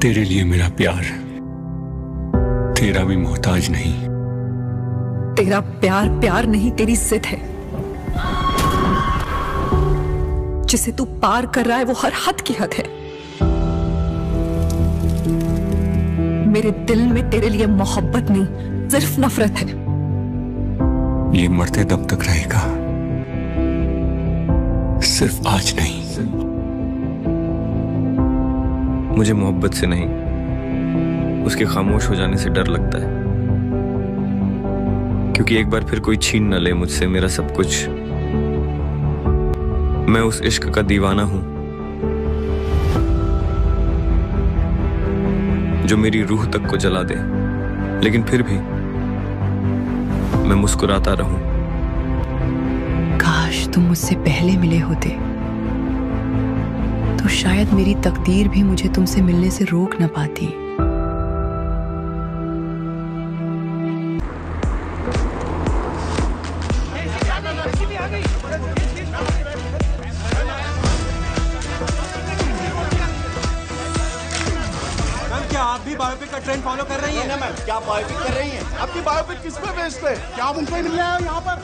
तेरे लिए मेरा प्यार तेरा भी मोहताज नहीं। तेरा प्यार प्यार नहीं, तेरी जिद है। जिसे तू पार कर रहा है वो हर हद की हद है। मेरे दिल में तेरे लिए मोहब्बत नहीं, सिर्फ नफरत है। ये मरते दम तक रहेगा, सिर्फ आज नहीं। मुझे मोहब्बत से नहीं, उसके खामोश हो जाने से डर लगता है, क्योंकि एक बार फिर कोई छीन न ले मुझसे मेरा सब कुछ। मैं उस इश्क का दीवाना हूं जो मेरी रूह तक को जला दे, लेकिन फिर भी मैं मुस्कुराता रहूं। काश तुम मुझसे पहले मिले होते तो शायद मेरी तकदीर भी मुझे तुमसे मिलने से रोक न पाती। क्या आप भी बायोपिक का ट्रेंड फॉलो कर रही हैं? ना मैम, क्या बायोपिक कर रही हैं? आपकी बायोपिक किस पे बेस्ड है? क्या आप उनको ही मिलने आए हो यहाँ पर?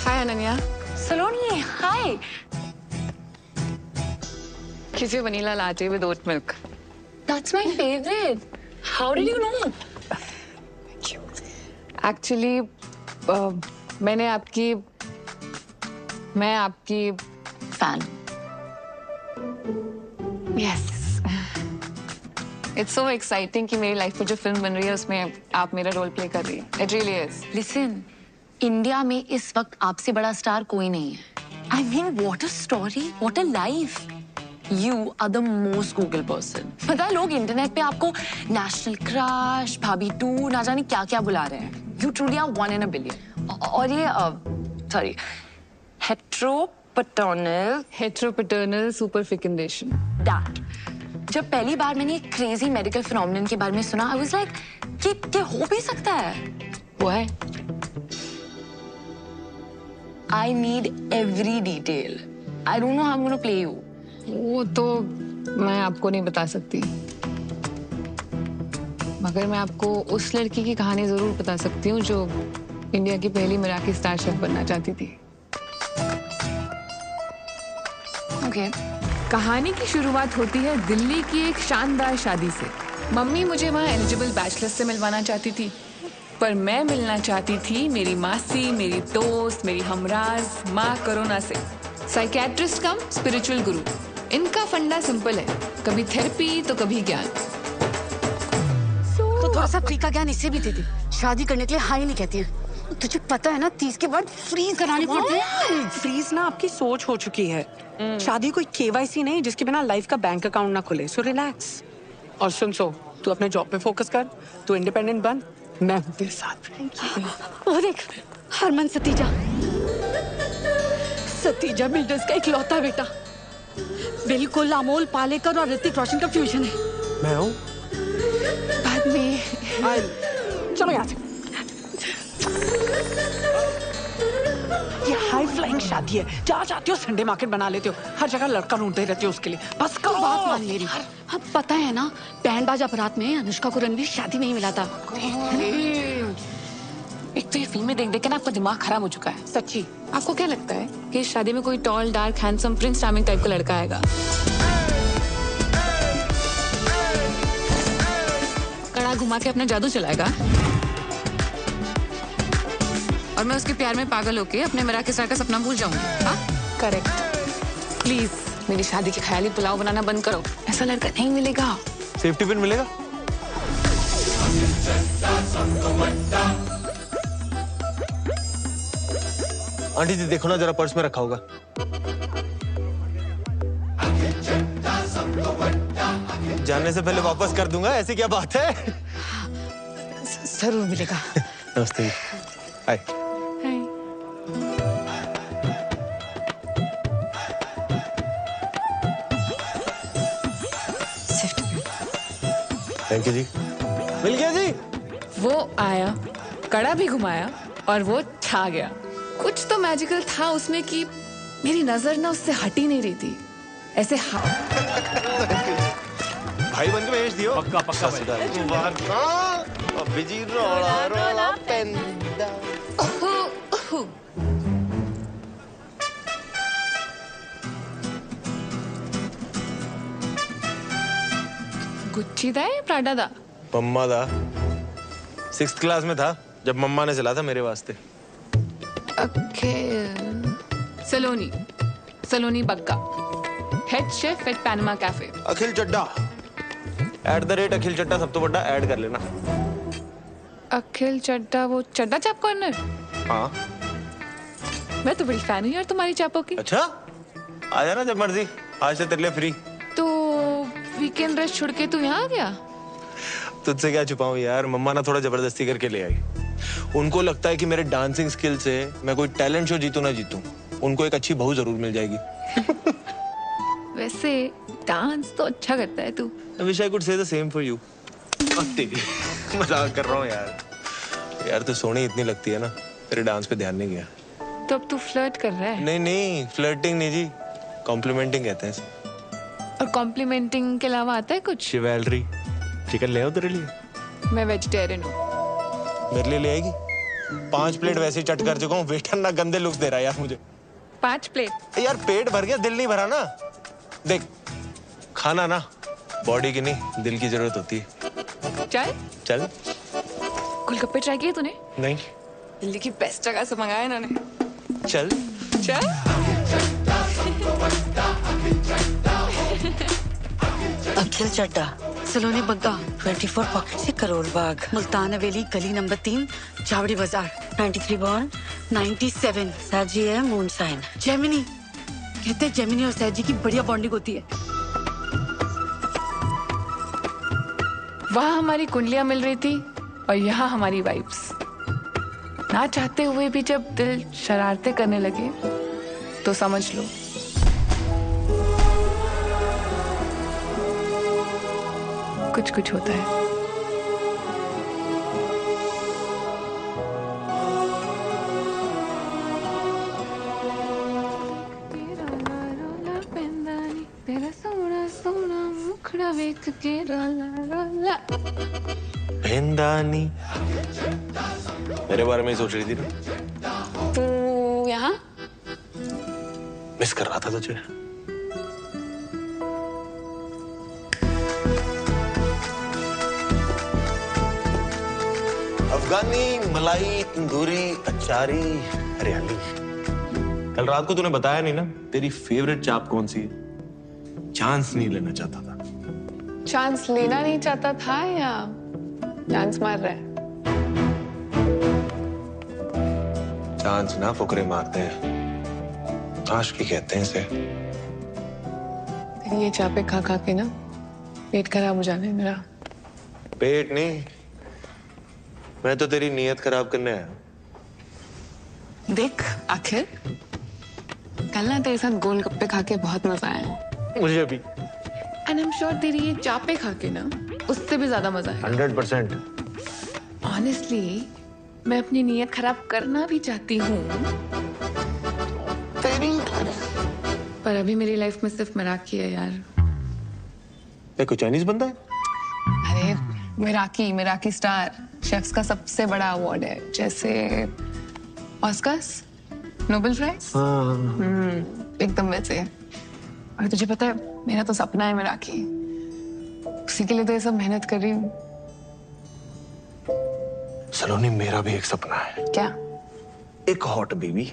हाय अनन्या। सलोनी, हाय। कीजिए vanilla latte with oat milk. That's my favorite. How did you know? Actually मैं आपकी Fan. Yes it's so exciting कि मेरी लाइफ में जो फिल्म बन रही है उसमें आप मेरा रोल प्ले कर रही हैं। It really is. Listen, India में इस वक्त आपसे बड़ा स्टार कोई नहीं है। I mean, what a story, what a life. You are the most Google person. पता है लोग इंटरनेट पे आपको नेशनल क्रश, भाभी 2, ना जाने क्या क्या बुला रहे हैं। You truly are 1 in a billion. और ये sorry, हेट्रोपैटर्नल सुपरफिकेशन। that. जब पहली बार मैंने क्रेजी मेडिकल फिनोमेनन के बारे में सुना, I was like, कि हो भी सकता है। वो है I need every detail. I don't know how I'm gonna play you. वो तो मैं आपको नहीं बता सकती, मगर मैं आपको उस लड़की की कहानी जरूर बता सकती हूँ जो इंडिया की पहली मराठी स्टार शेफ बनना चाहती थी। Okay. कहानी की शुरुआत होती है दिल्ली की एक शानदार शादी से। मम्मी मुझे वहाँ एलिजिबल बैचलर्स से मिलवाना चाहती थी, पर मैं मिलना चाहती थी मेरी मासी, मेरी दोस्त, मेरी हमराज माँ करुणा से। साइकियाट्रिस्ट कम स्पिरिचुअल गुरु। इनका फंडा सिंपल है, कभी थेरेपी तो कभी ज्ञान। तो थोड़ा सा फ्री का ज्ञान इसे भी दे दे। शादी करने के लिए हाँ ही नहीं कहती है। तुझे पता है ना 30 के बाद फ्रीज करानी पड़ती है। फ्रीज ना आपकी सोच हो चुकी है। शादी कोई केवाईसी नहीं जिसके बिना लाइफ का बैंक अकाउंट ना खुले। So relax. और सुन, तू अपने जॉब पे फोकस कर, तू इंडिपेंडेंट बन, मैं हूँ तेरे साथ। वो देख, हरमन सतीजा। सतीजा बिल्डर्स का इकलौता बेटा। बिल्कुल अमोल पालेकर और ऋतिक रोशन का फ्यूजन है। मैं हूँ। बाद में चलो यहाँ से। ये हाई फ्लाइंग शादी है, जहाँ चाहती हो संडे मार्केट बना लेते हो, हर जगह लड़का ढूंढते रहते हो उसके लिए। बस करो। बात मान मेरी। अब पता है ना, बैंड बाजा बारात में अनुष्का को रणवीर शादी में ही मिला था। एक तो ये फिल्में देख देख के ना आपका दिमाग खराब हो चुका है। सच्ची। आपको क्या लगता है कि इस शादी में कोई tall dark handsome Prince charming type का लड़का आएगा? कड़ा घुमा के अपना जादू चलाएगा और मैं उसके प्यार में पागल होके अपने मराठी स्टार का सपना भूल जाऊंगी। हाँ करेक्ट। प्लीज मेरी शादी के ख्याली पुलाव बनाना बंद करो। ऐसा लड़का नहीं मिलेगा। सेफ्टी पिन मिलेगा? आंटी जी देखो ना, जरा पर्स में रखा होगा। जानने से पहले वापस कर दूंगा, ऐसी क्या बात है? जरूर मिलेगा। नमस्ते। हाय। सेफ्टी। थैंक यू जी। मिल गया जी। वो आया, कड़ा भी घुमाया और वो छा गया। कुछ तो मैजिकल था उसमें कि मेरी नजर ना उससे हट ही नहीं रही थी। ऐसे भाई बन के भेज दियो। पक्का पक्का बिजी रोला रोला पेंदा। गुच्ची दा या प्राडा दा? मम्मा दा। 6th क्लास में था जब मम्मा ने चला था मेरे वास्ते। Saloni Saloni Bagga, head chef at Panama cafe. Akhil Chadda @Akhil Chadda सब तो बड़ा ऐड कर लेना। अखिल चड्डा, वो चड्डा चाप कॉर्नर? हाँ मैं तो बड़ी फैन हूँ यार तुम्हारी चापों की। अच्छा, आ जाना जब मर्जी, आज से तेरे लिए फ्री। तो वीकेंड रेस्ट छोड़ के तू यहाँ आ गया? तुझसे क्या छुपाऊं यार, मम्मा ना थोड़ा जबरदस्ती करके ले आई। उनको लगता है कि मेरे डांसिंग स्किल से मैं कोई टैलेंट शो जीतूं ना जीतूं, उनको एक अच्छी बहू जरूर मिल जाएगी। वैसे डांस तो अच्छा करता है तू। I wish I could say the same for you. मजाक कर रहा हूँ यार। यार तू सोनी इतनी लगती है ना, तेरे डांस पे ध्यान नहीं गया। तो अब तू फ्लर्ट कर रहा है? नहीं नहीं, फ्लर्टिंग नहीं जी, कॉम्प्लीमेंटिंग कहते हैं इसे। और कॉम्प्लीमेंटिंग के अलावा आता है कुछ? शिवेलरी। चिकन ले आओ तेरे लिए। मैं वेजिटेरियन हूँ। मेरे लिए ले आएगी? 5 प्लेट वैसे ही चट कर चुका हूँ, वेटर ना गंदे लुक्स दे रहा है यार मुझे। 5 प्लेट? यार पेट भर गया, दिल नहीं भरा ना। देख, खाना ना बॉडी की नहीं दिल की जरूरत होती है। चल चल। गोलगप्पे ट्राई किए तूने? नहीं। दिल्ली की बेस्ट जगह से मंगाया इन्होंने। चल चल। अखिल चड्डा, सलोनी बग्गा, 24 पॉकेट से करोल बाग, मुल्तान हवेली, गली नंबर 3, चावड़ी बाजार, 93 बॉर्न, 97, साजी है मून साइन। जेमिनी, कहते हैं जेमिनी और सैजी की बढ़िया बॉन्डिंग होती है। वहाँ हमारी कुंडलियां मिल रही थी और यहाँ हमारी वाइब्स। ना चाहते हुए भी जब दिल शरारतें करने लगे तो समझ लो कुछ कुछ होता है। तेरा सोना सोना मुखड़ा वेख के रोला रोला। भेंदानी, मेरे बारे में ही सोच रही थी ना? तू यहाँ? मिस कर रहा था तुझे। अफगानी, मलाई, तंदूरी, अचारी, हरियाली। कल रात को तूने बताया नहीं ना तेरी फेवरेट चाप कौन सी है? चांस नहीं लेना चाहता था। चांस लेना नहीं चाहता था या चांस मार रहा है? चांस ना फुकरे मारते हैं, आशिकी कहते हैं इसे। तेरी ये चापे खा खा के ना पेट खराब हो जाने मेरा। पेट नहीं, मैं तो तेरी नीयत खराब करने आया। देख आखिर कल ना तेरे साथ गोलगप्पे खा के बहुत मजा आया। मुझे भी। एंड आई एम श्योर तेरी ये चापे खा के ना उससे भी ज्यादा मजा आया। 100%। ऑनेस्टली मैं अपनी नीयत खराब करना भी चाहती हूँ, पर अभी मेरी लाइफ में सिर्फ मराठी है यार। ये कोई चाइनीज बंदा है? अरे मिराकी स्टार शेफ्स का सबसे बड़ा अवार्ड है, जैसे ऑस्कर्स, नोबेल प्राइज। एकदम वैसे। और तुझे पता है मेरा तो सपना है मिराकी, उसी के लिए तो ये सब मेहनत कर रही हूँ। सलोनी, मेरा भी एक सपना है। क्या? एक हॉट बेबी,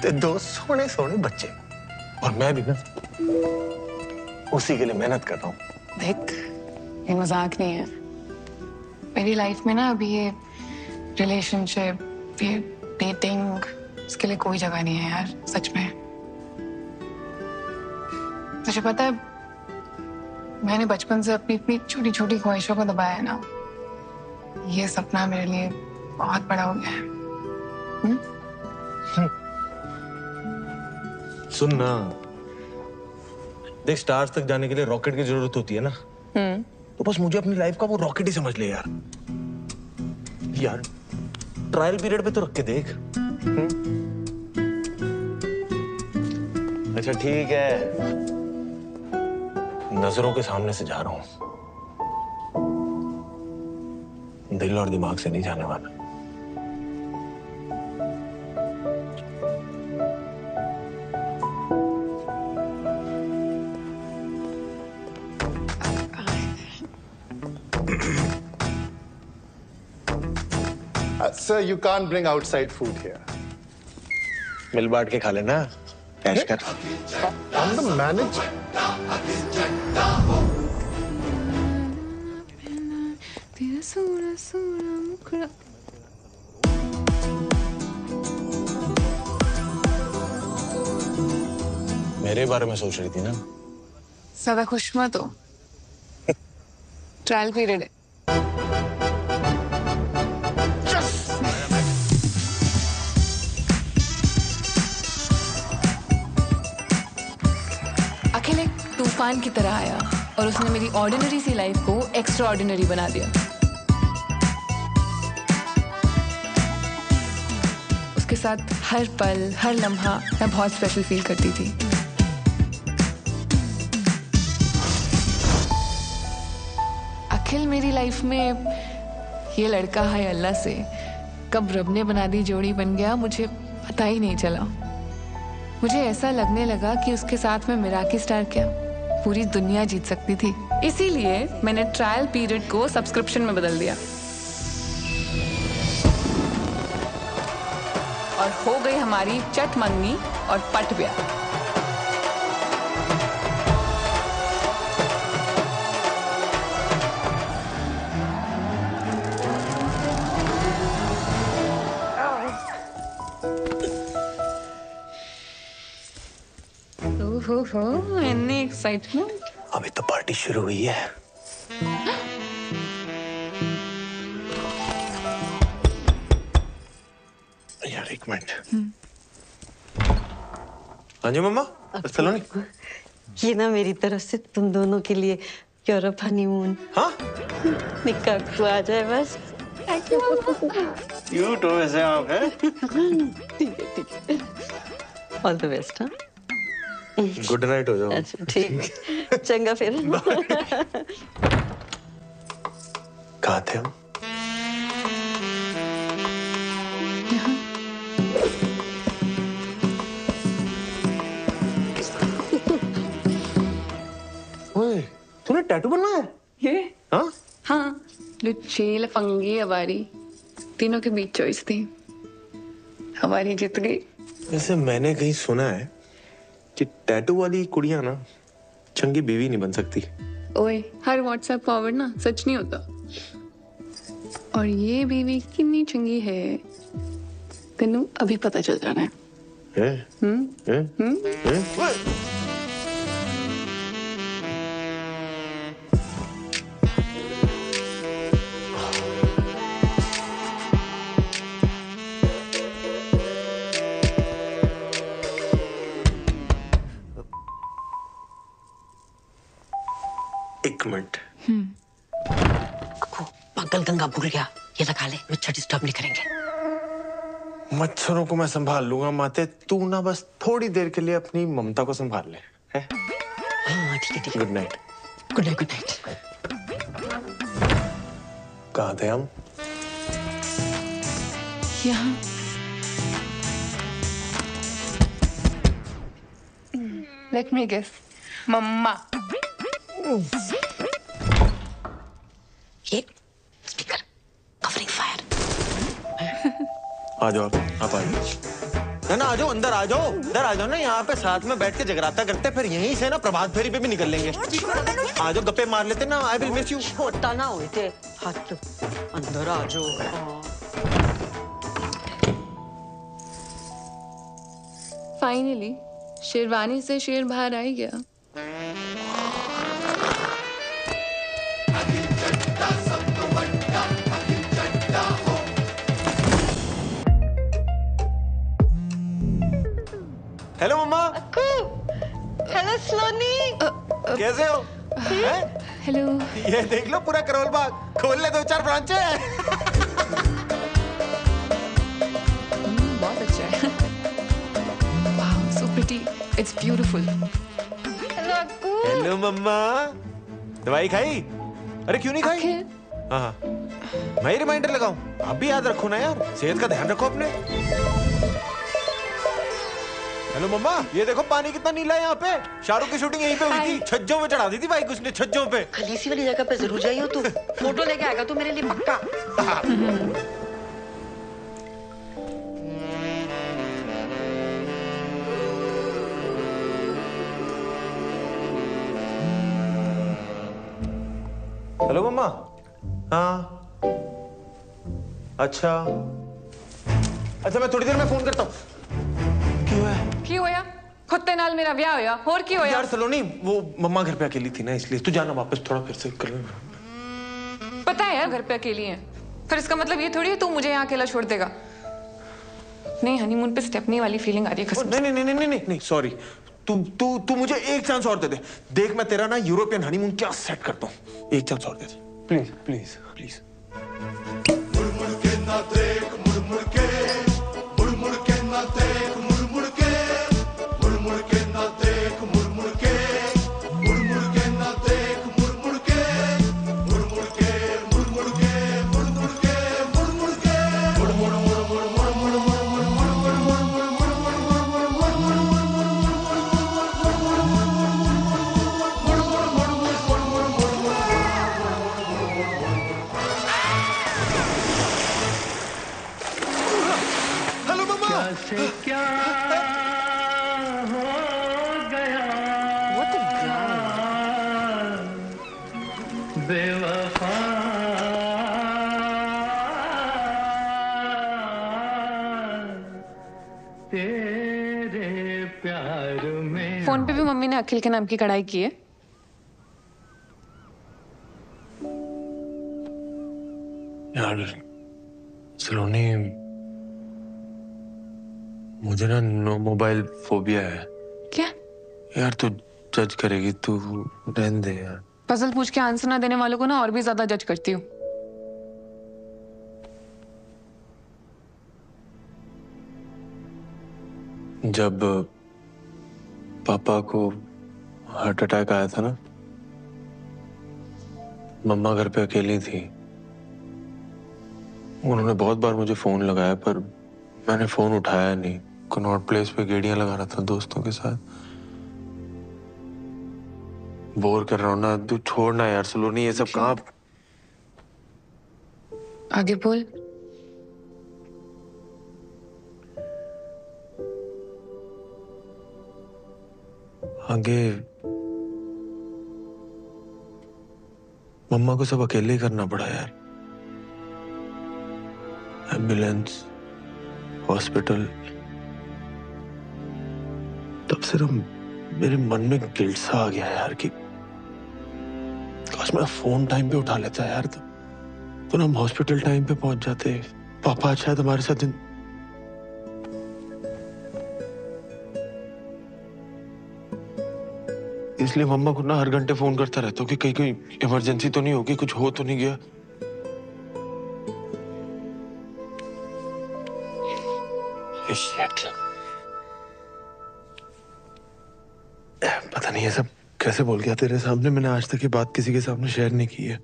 ते 2 सोने सोने बच्चे, और मैं भी ना उसी के लिए मेहनत कर रहा हूँ। देख, ये मजाक नहीं है। मेरी लाइफ में ना अभी ये रिलेशनशिप, ये डेटिंग, इसके लिए कोई जगह नहीं है यार, सच में। तुझे पता है मैंने बचपन से अपनी इतनी छोटी छोटी ख्वाहिशों को दबाया है ना, ये सपना मेरे लिए बहुत बड़ा हो गया है। सुन ना, देख स्टार्स तक जाने के लिए रॉकेट की जरूरत होती है ना, तो बस मुझे अपनी लाइफ का वो रॉकेट ही समझ ले यार। ट्रायल पीरियड पे तो रख के देख। अच्छा ठीक है, नजरों के सामने से जा रहा हूं, दिल और दिमाग से नहीं जाने वाला। Sir, you can't bring outside food here. मिल बांट के खा लेना, कैश कर। I'm the manager. मेरे बारे में सोच रही थी ना? ज्यादा खुश मत हो, ट्रायल पीरियड है। अखिल एक तूफान की तरह आया और उसने मेरी ऑर्डिनरी सी लाइफ को एक्स्ट्रा ऑर्डिनरी बना दिया। उसके साथ हर पल हर लम्हा मैं बहुत स्पेशल फील करती थी। अखिल मेरी लाइफ में ये लड़का है अल्लाह से कब रब ने बना दी जोड़ी बन गया, मुझे पता ही नहीं चला। मुझे ऐसा लगने लगा कि उसके साथ में मिराकी स्टार क्या पूरी दुनिया जीत सकती थी। इसीलिए मैंने ट्रायल पीरियड को सब्सक्रिप्शन में बदल दिया और हो गई हमारी चट मंगनी और पट ब्याह। हो इतनी एक्साइटमेंट। अभी तो पार्टी शुरू हुई है। यार एक मिनट। हाँ जी मम्मा, चलो नहीं। ये ना मेरी तरफ से तुम दोनों के लिए यूरोप हनीमून। हाँ? निकाह को आ जाए बस। क्यूट हो वैसे आप, हैं? ठीक है। All the best. हाँ गुड नाइट हो जाओ। अच्छा ठीक, चंगा फिर। कहाँ थे हम? ओए, तूने टैटू बनवाया है? ये? हाँ? हाँ, लुच्ची लफंगी हमारी तीनों के बीच चॉइस थी, हमारी जीत गई। वैसे मैंने कहीं सुना है कि टैटू वाली कुड़ियां ना चंगी बीवी नहीं बन सकती। ओए, हर व्हाट्सएप फॉरवर्ड ना सच नहीं होता। और ये बीवी कितनी चंगी है तेनू अभी पता चल जाना है। एक मिनट। पागल गंगा भूल गया, ये लगा ले, मच्छर डिस्टर्ब नहीं करेंगे। मच्छरों को मैं संभाल लूंगा माते, तू ना बस थोड़ी देर के लिए अपनी ममता को संभाल ले, है? हाँ ठीक है। Good night. Good night. Good night. कहाँ थे हम? यहाँ। Let me guess, मम्मा। ये स्पीकर कवरिंग फायर। आ जाओ आप आ जाओ ना, आ जाओ अंदर, आ जाओ इधर, आ जाओ ना, यहाँ पे साथ में बैठ के जगराता करते, फिर यहीं से ना प्रभात फेरी पे भी निकल लेंगे। आ जाओ गप्पे मार लेते ना। I will miss you. छोटा ना हुए थे हाथ, अंदर आ जाओ। फाइनली शेरवानी से शेर बाहर आ ही गया। हेलो मम्मा। हेलो स्लोनी। कैसे हो? हेलो। ये देख लो पूरा करोल बाग, खोल ले 2-4 ब्रांचें। It's beautiful. हेलो मम्मा, दवाई खाई? अरे क्यों नहीं खाई? हाँ, मैं ही रिमाइंडर लगाऊं? आप भी याद रखो ना यार, सेहत का ध्यान रखो अपने। हेलो मम्मा, ये देखो पानी कितना नीला है यहाँ पे। शाहरुख की शूटिंग यहीं पे हुई थी, छज्जों पे चढ़ा दी थी बाइक उसने, छज्जों पे। खलीसी वाली जगह पे जरूर जाइयो तू, फोटो लेके आएगा तू मेरे लिए पक्का। हेलो मम्मा। हाँ अच्छा मैं थोड़ी देर में फोन करता हूँ। की होया? खुद ते नाल मेरा ब्याह होया, और की होया? यार सलोनी, वो मम्मा घर पे अकेली थी ना, इसलिए तू जाना वापस थोड़ा फिर से कर ले। पता है यार घर पे अकेली है, फिर इसका मतलब ये थोड़ी है तू मुझे यहाँ अकेला छोड़ देगा। नहीं, हनीमून पे स्टेपनी वाली फीलिंग आ रही है कसम से। नहीं सॉरी, तू मुझे एक चांस और दे दे। देख मैं तेरा ना यूरोपियन हनीमून क्या सेट करता हूँ, एक चांस और दे दे प्लीज प्लीज प्लीज। मुड़ के ना देख, मुड़ के मुड़ के ना देख, मुड़ के ना देख, मुड़ के ना देख, मुड़ के क्या हो गया बेवफा तेरे प्यार में। फोन पे भी मम्मी ने अखिल के नाम की कढ़ाई की है। यार सलोनी, मुझे ना नो मोबाइल फोबिया है। क्या? यार तू जज करेगी, तू रहने दे यार। पजल पूछ के आंसर ना देने वालों को ना और भी ज्यादा जज करती हूँ। जब पापा को हार्ट अटैक आया था ना, मम्मा घर पे अकेली थी। उन्होंने बहुत बार मुझे फोन लगाया पर मैंने फोन उठाया नहीं। कनॉट प्लेस पे गेड़ियां लगा रहा था दोस्तों के साथ। बोर कर रहा हूं ना, तू छोड़ना यार सलोनी, ये सब कहाँ। आगे बोल। आगे मम्मा को सब अकेले ही करना पड़ा यार। Ambulance, hospital. तब से मेरे मन में गिल्ट सा आ गया यार कि काश मैं फोन टाइम पे उठा लेता यार, तो ना हम हॉस्पिटल टाइम पे पहुंच जाते। पापा शायद हमारे साथ दिन। इसलिए मम्मा को ना हर घंटे फोन करता रहता हूँ कि कहीं कोई इमरजेंसी तो नहीं होगी, कुछ हो तो नहीं गया। पता नहीं ये सब कैसे बोल गया तेरे सामने। मैंने आज तक ये बात किसी के सामने शेयर नहीं की है।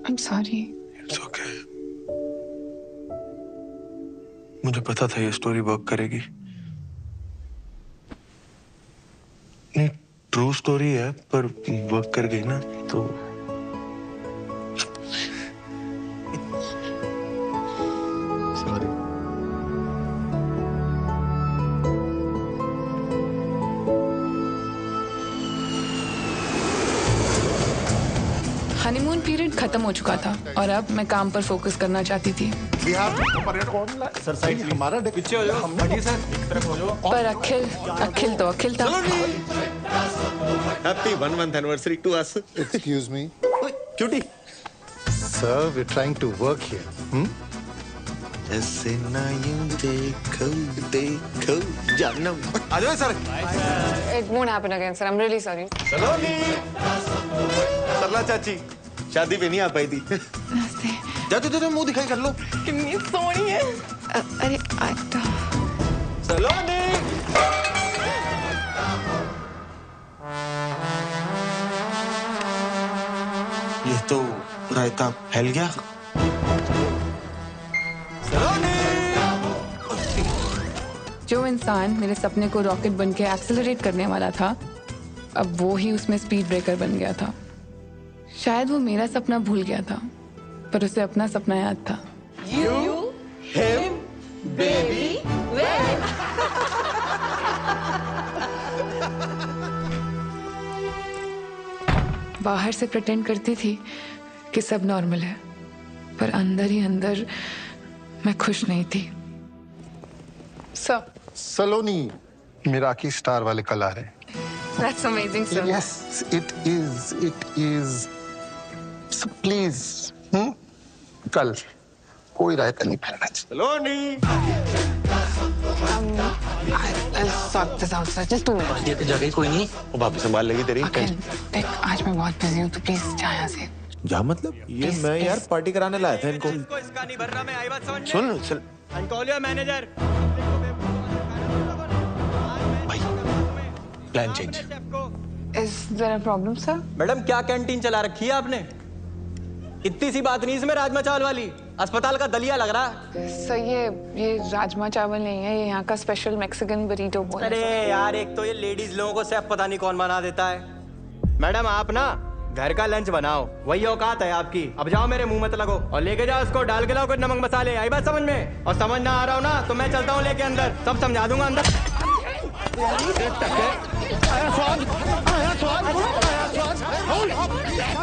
I'm sorry. It's okay. मुझे पता था ये स्टोरी वर्क करेगी। नहीं, ट्रू स्टोरी है पर वर्क कर गई ना तो। सॉरी। हनीमून पीरियड खत्म हो चुका था और अब मैं काम पर फोकस करना चाहती थी। सर साइड हमारा पीछे हो जाओ, सर एक तरफ हो जाओ। पर अखिल तो अखिल था। Happy 1 month anniversary to us. Excuse me. Cutie. Sir, we're trying to work here. ऐसे ना यूं देखो देखो जानम। आ जाओ sir. It won't happen again, sir. I'm really sorry. सलोनी। सरला चाची शादी पे नहीं आ पाई थी। जा मुंह दिखाई कर लो। कितनी सोहनी है। अरे सलोनी। ये तो रायता फैल गया। जो इंसान मेरे सपने को रॉकेट बन के एक्सेलरेट करने वाला था, अब वो ही उसमें स्पीड ब्रेकर बन गया था। शायद वो मेरा सपना भूल गया था, पर उसे अपना सपना याद था। You, him, baby, बाहर से प्रिटेंड करती थी कि सब नॉर्मल है, पर अंदर ही अंदर मैं खुश नहीं थी। सर, सलोनी मिराकी स्टार वाले कल आ रहे हैं। That's amazing, sir. Yes, it is. It is. So please, कल कोई रायता नहीं फैलना चाहिए। सलोनी। I'll sort this out, sir. Just 2 minutes. ये तो जगह ही कोई नहीं, वो भाभी संभाल लेगी तेरी। अखिल, देख आज मैं बहुत बिजी हूँ, तो प्लीज जा यहाँ से। जा मतलब? ये मैं यार पार्टी कराने लाया था इनको। इसका नहीं भर रहा, मैं आई बात समझ में। सुन चल। And call your manager. भाई, plan change. Is there a problem, sir? Madam क्या कैंटीन चला रखी है आपने? इतनी सी बात नहीं इसमें राजमा चावल वाली, अस्पताल का दलिया लग रहा है। सर ये राजमा चावल नहीं है, ये यहाँ का स्पेशल मैक्सिकन बरीटो बोल। अरे यार, एक तो ये लेडीज लोगों को सेफ पता नहीं कौन बना देता है। मैडम आप ना घर का लंच बनाओ, वही औकात है आपकी। अब जाओ, मेरे मुंह मत लगो और लेके जाओ उसको, डाल के लाओ कुछ नमक मसाले। आई बात समझ में? और समझ ना आ रहा हो ना तो मैं चलता हूँ लेके अंदर, सब समझा दूंगा अंदर।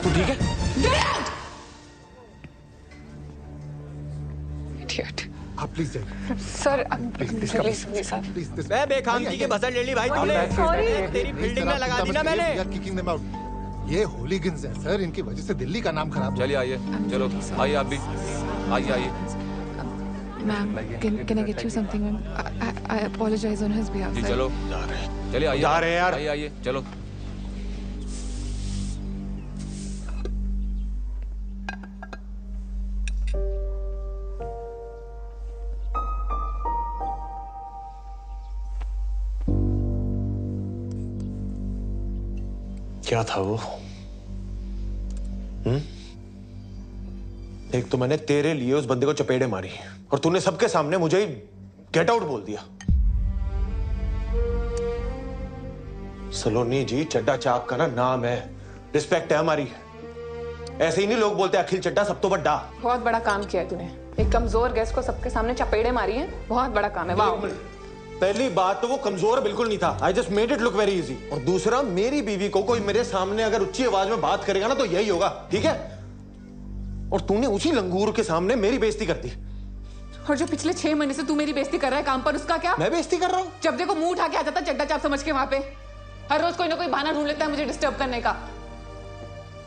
तू ठीक है? आप प्लीज जाइए। Sir please sir, please. मैं बेखामती के भसड़ ले ली भाई तुमने। तेरी फील्डिंग में लगा दी ना मैंने। Kicking them out. ये होलीगन्स हैं सर, इनकी वजह से दिल्ली का नाम खराब। चलिए आइए, चलो आइए आप भी, आइए आइए। Ma'am, can I get you something, ma'am? I apologize on his behalf. जी चलो, चलिए आइए। जा रहे हैं यार। आइए आइए, चलो। क्या था वो? एक तो मैंने तेरे लिए उस बंदे को चपेड़े मारी और तूने सबके सामने मुझे गेट आउट बोल दिया। सलोनी जी, चड्डा चाप का ना नाम है, रिस्पेक्ट है हमारी। ऐसे ही नहीं लोग बोलते अखिल चड्डा सब तो बड्डा। बहुत बड़ा काम किया है तूने, एक कमजोर गेस्ट को सबके सामने चपेड़े मारी है, बहुत बड़ा काम है। वाह। पहली बात तो वो कमजोर बिल्कुल नहीं था, I just made it look very easy. और दूसरा, मेरी बीवी को कोई मेरे सामने अगर ऊंची आवाज में बात करेगा ना तो यही होगा, ठीक है? और तूने उसी लंगूर के सामने मेरी बेइज्जती कर दी। और जो पिछले 6 महीने से तू मेरी बेइज्जती कर रहा है काम पर, उसका क्या? मैं बेइज्जती कर रहा हूँ? जब देखो मुंह उठा के आ जाता चड्डा चाप समझ के वहां पे। हर रोज कोई ना कोई बहाना ढूंढ लेता है मुझे डिस्टर्ब करने का।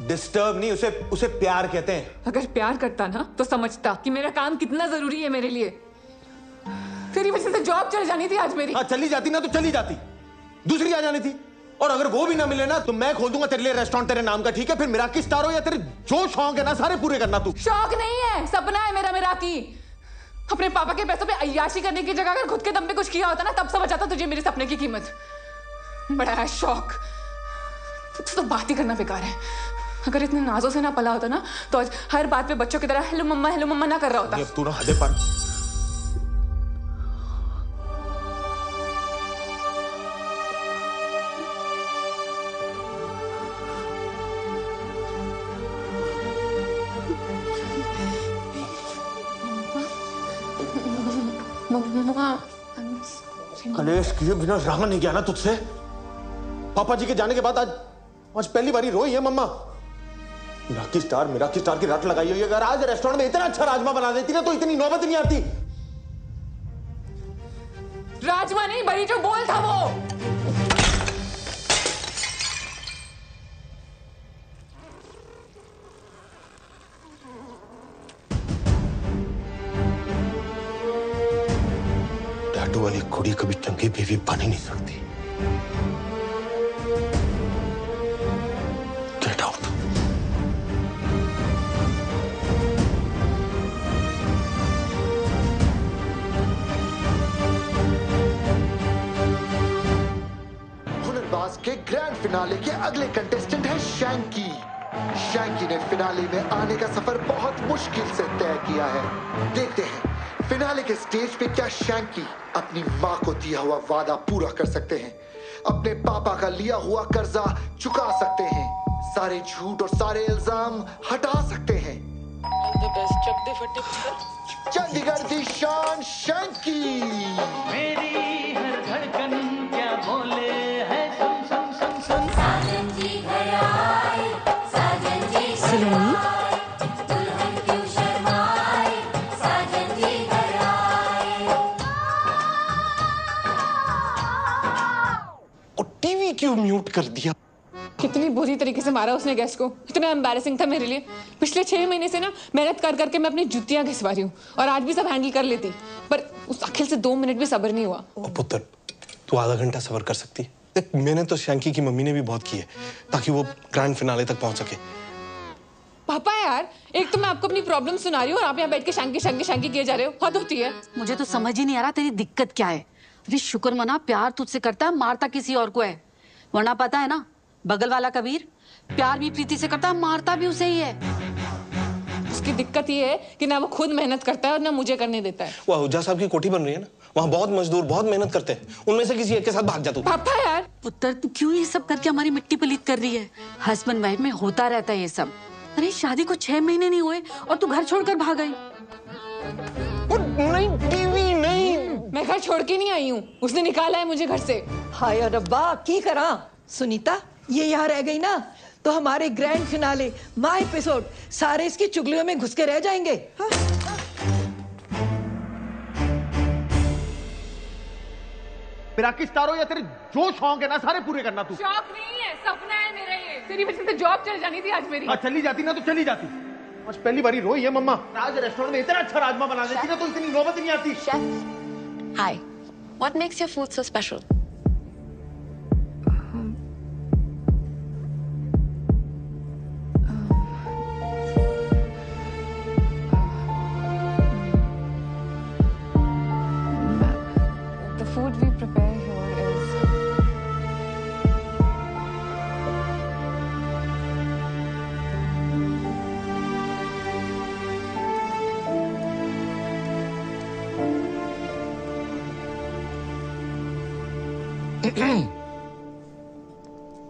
डिस्टर्ब नहीं, उसे प्यार कहते हैं। अगर प्यार करता ना तो समझता कि मेरा काम कितना जरूरी है मेरे लिए। तेरी वजह से जॉब चल जानी थी आज मेरी। हाँ, चली जाती ना तो चली जाती, दूसरी आ जानी थी। और अगर वो भी ना मिले ना तो मैं खोल दूंगा तेरे लिए रेस्टोरेंट तेरे नाम का, ठीक है? फिर मिराकी स्टार हो या तेरे जो शौक है ना सारे पूरे करना तू। शौक नहीं है, सपना है मेरा मिराकी। अपने पापा के पैसों पे अय्याशी करने की जगह अगर खुद के दम पे कुछ किया होता ना तब समझ आता तुझे मेरे सपने की कीमत। बड़ा है शौक, तो बात ही करना बेकार है। अगर इतने नाजों से ना पला होता ना तो आज हर बात पे बच्चों की तरह हेलो मम्मा ना कर रहा होता। अब तू ना हदे पर। कलेश किए बिना रहा नहीं गया ना तुझसे। पापा जी के जाने के बाद आज पहली बारी रोई है मम्मा। मिराकी स्टार की रट लगाई हुई है। अगर आज रेस्टोरेंट में इतना अच्छा राजमा बना देती ना तो इतनी नौबत नहीं आती। राजमा नहीं, बड़ी जो बोल था वो। टैटू वाली कुड़ी कभी चंगी बीवी बन ही नहीं सकती। Get out. फिनाले के अगले कंटेस्टेंट है शैंकी। शैंकी ने फिनाले में आने का सफर बहुत मुश्किल से तय किया है। देखते हैं फिनाले के स्टेज पे क्या शैंकी अपनी माँ को दिया हुआ वादा पूरा कर सकते हैं, अपने पापा का लिया हुआ कर्जा चुका सकते हैं, सारे झूठ और सारे इल्जाम हटा सकते हैं। चंडीगढ़ दी शान शैंकी। मेरी हर धड़कन क्या बोले है, सुन सुन सुन सुन। साजन जी घर आए, साजन जी घर आए, दुल्हन क्यों शर्माए, साजन जी घर आए। और टीवी क्यों म्यूट कर दिया? कितनी बुरी तरीके से मारा उसने गेस्ट को, इतना एम्बैरेसिंग था मेरे लिए। पिछले 6 महीने से ना मेहनत कर करके मैं अपनी जुतियां घिसवा रही हूँ और आज भी सब हैंडल कर लेती, पर उस अखिल से 2 मिनट भी सब्र नहीं हुआ। पुत्र, तू आधा घंटा सब्र कर सकती है? देख, मैंने तो शैंकी की मम्मी ने भी बहुत की है ताकि वो ग्रैंड फिनाले तक पहुंच सके। पापा यार, एक तो मैं आपको अपनी प्रॉब्लम सुना रही हूँ और आप यहाँ बैठ के शैंकी शैंकी शैंकी किए जा रहे हो। हद होती है। मुझे तो समझ ही नहीं आ रहा तेरी दिक्कत क्या है। अरे शुक्र मना, प्यार तुझसे करता है, मारता किसी और को है। वरना पता है ना, बगल वाला कबीर प्यार भी प्रीति से करता है, मारता भी उसे ही है। उसकी दिक्कत ये है कि ना वो खुद मेहनत करता है और ना मुझे करने देता है। वो आहूजा साहब की कोठी बन रही है ना, वहाँ बहुत मजदूर बहुत मेहनत करते हैं, उनमें से किसी एक के साथ भाग जा तू। पापा यार, पुत्र तू क्यों ये सब करके हमारी मिट्टी पलीत कर रही है? हस्बैंड वाइफ में होता रहता है ये सब। अरे शादी को 6 महीने नहीं हुए और तू घर छोड़कर भाग गई। नहीं, टीवी नहीं। मैं घर छोड़ के नहीं आई हूँ, उसने निकाला है मुझे घर से। हाय रब्बा, की करा सुनीता, ये यहाँ रह गई ना तो हमारे ग्रैंड फिनाले माय एपिसोड सारे इसकी चुगलियों में घुस के रह जाएंगे। हाँ? मेरा किस तारो या तेरे जो शौक है ना सारे पूरे करना तू। शौक नहीं है, सपना है मेरा ये। तेरी वजह से जॉब चल जानी थी आज मेरी। हाँ, चली जाती ना तो चली जाती। आज पहली बारी रोई है मम्मा। आज रेस्टोरेंट में इतना अच्छा राजमा बना देती ना तो इतनी नौबत नहीं आती। Hi, what makes your food so special? The food we prepare here is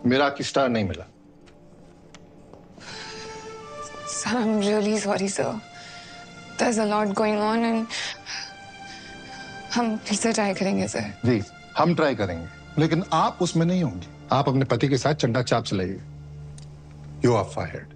मेरा स्टार नहीं मिला। Sir, I'm really sorry, sir. There's a lot going on and हम फिर से ट्राई करेंगे सर। जी, हम ट्राई करेंगे, लेकिन आप उसमें नहीं होंगी। आप अपने पति के साथ चंडा चाप चलाइए। You are fired.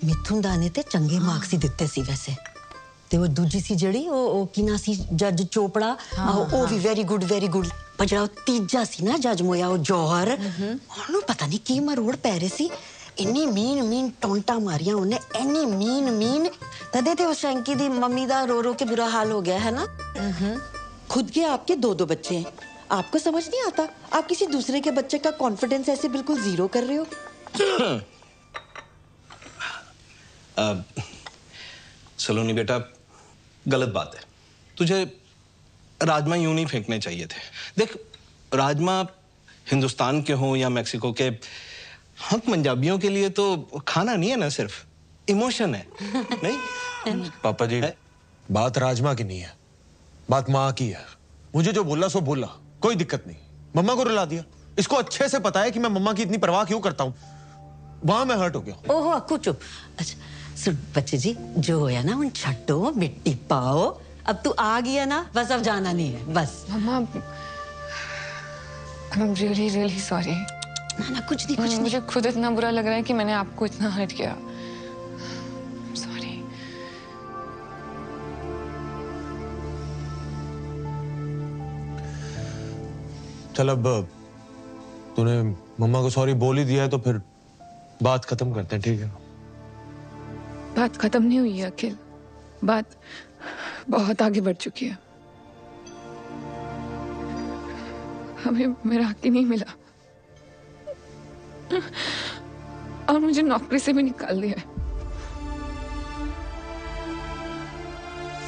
मिथुन दा ने ते चंगे मार्क्स ही दिते सी वैसे। ते वो दूजी सी जड़ी ओ किना सी जज चोपड़ा, ओ भी वेरी गुड पर जड़ा तीजा सी ना जज मोया ओ जौहर, ओनु पता नहीं की मरोड़ पै रहे सी। इन्नी मीन टोंटा मारियां उन्हें, इन्नी मीन तदे ते उस शैंकी दी मम्मी दा रो के बुरा हाल हो गया है ना। खुद के आपके 2 बच्चे हैं, आपको समझ नहीं आता आप किसी दूसरे के बच्चे का कॉन्फिडेंस ऐसे बिल्कुल जीरो कर रहे हो। सलोनी बेटा, गलत बात है। तुझे राजमा यूं नहीं फेंकने चाहिए थे। देख, राजमा हिंदुस्तान के हों या मैक्सिको के, हम पंजाबियों के लिए तो खाना नहीं है ना, सिर्फ इमोशन है। नहीं पापा जी, बात राजमा की नहीं है, बात माँ की है। मुझे जो बोला सो बोला, कोई दिक्कत नहीं। मम्मा को रुला दिया। इसको अच्छे से पता है कि मैं मम्मा की इतनी परवाह क्यों करता हूँ। वहां मैं हर्ट हो गया। ओहो अक्कू चुप। अच्छा सुन बच्चे जी, जो होया ना उन छट्टो मिट्टी पाओ। अब तू आ गया ना, बस अब जाना नहीं है बस। मम्मा, I'm really sorry। ना कुछ नहीं। मुझे खुद इतना बुरा लग रहा है कि मैंने आपको इतना हर्ट किया। सॉरी। चल अब तूने मम्मा को सॉरी बोल ही दिया है तो फिर बात खत्म करते हैं, ठीक है? बात खत्म नहीं हुई है अखिल, बात बहुत आगे बढ़ चुकी है। हमें मेरा हक ही नहीं मिला और मुझे नौकरी से भी निकाल दिया है।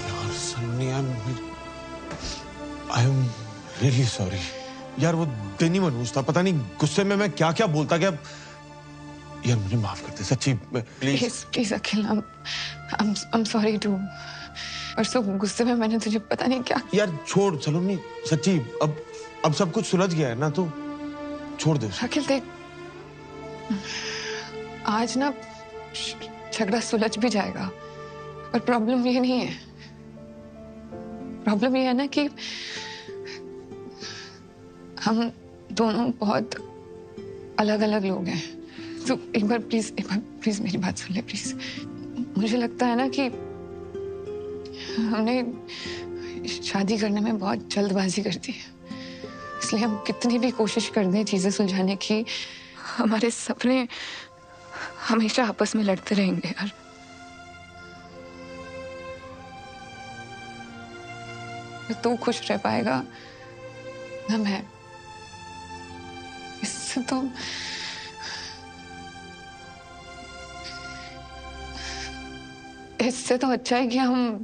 यार Sunny, I am really sorry यार। वो दिन ही मनहूस था, पता नहीं गुस्से में मैं क्या क्या बोलता गया। यार मुझे माफ कर दे सच्ची, please please Akhil, I am sorry too. परसों गुस्से में मैंने तुझे पता नहीं क्या। यार छोड़ सलोनी, सच्ची अब सब कुछ सुलझ गया है ना, तो छोड़ दे। अखिल देख, आज ना झगड़ा सुलझ भी जाएगा, पर प्रॉब्लम ये नहीं है। प्रॉब्लम ये है ना कि हम दोनों बहुत अलग अलग लोग हैं। तो एक बार प्लीज मेरी बात सुन ले प्लीज। मुझे लगता है ना कि हमने शादी करने में बहुत जल्दबाजी कर दी है, इसलिए हम कितनी भी कोशिश कर दें चीजें सुलझाने की, हमारे सपने हमेशा आपस में लड़ते रहेंगे यार। न तू खुश रह पाएगा न मैं। इससे तो अच्छा है कि हम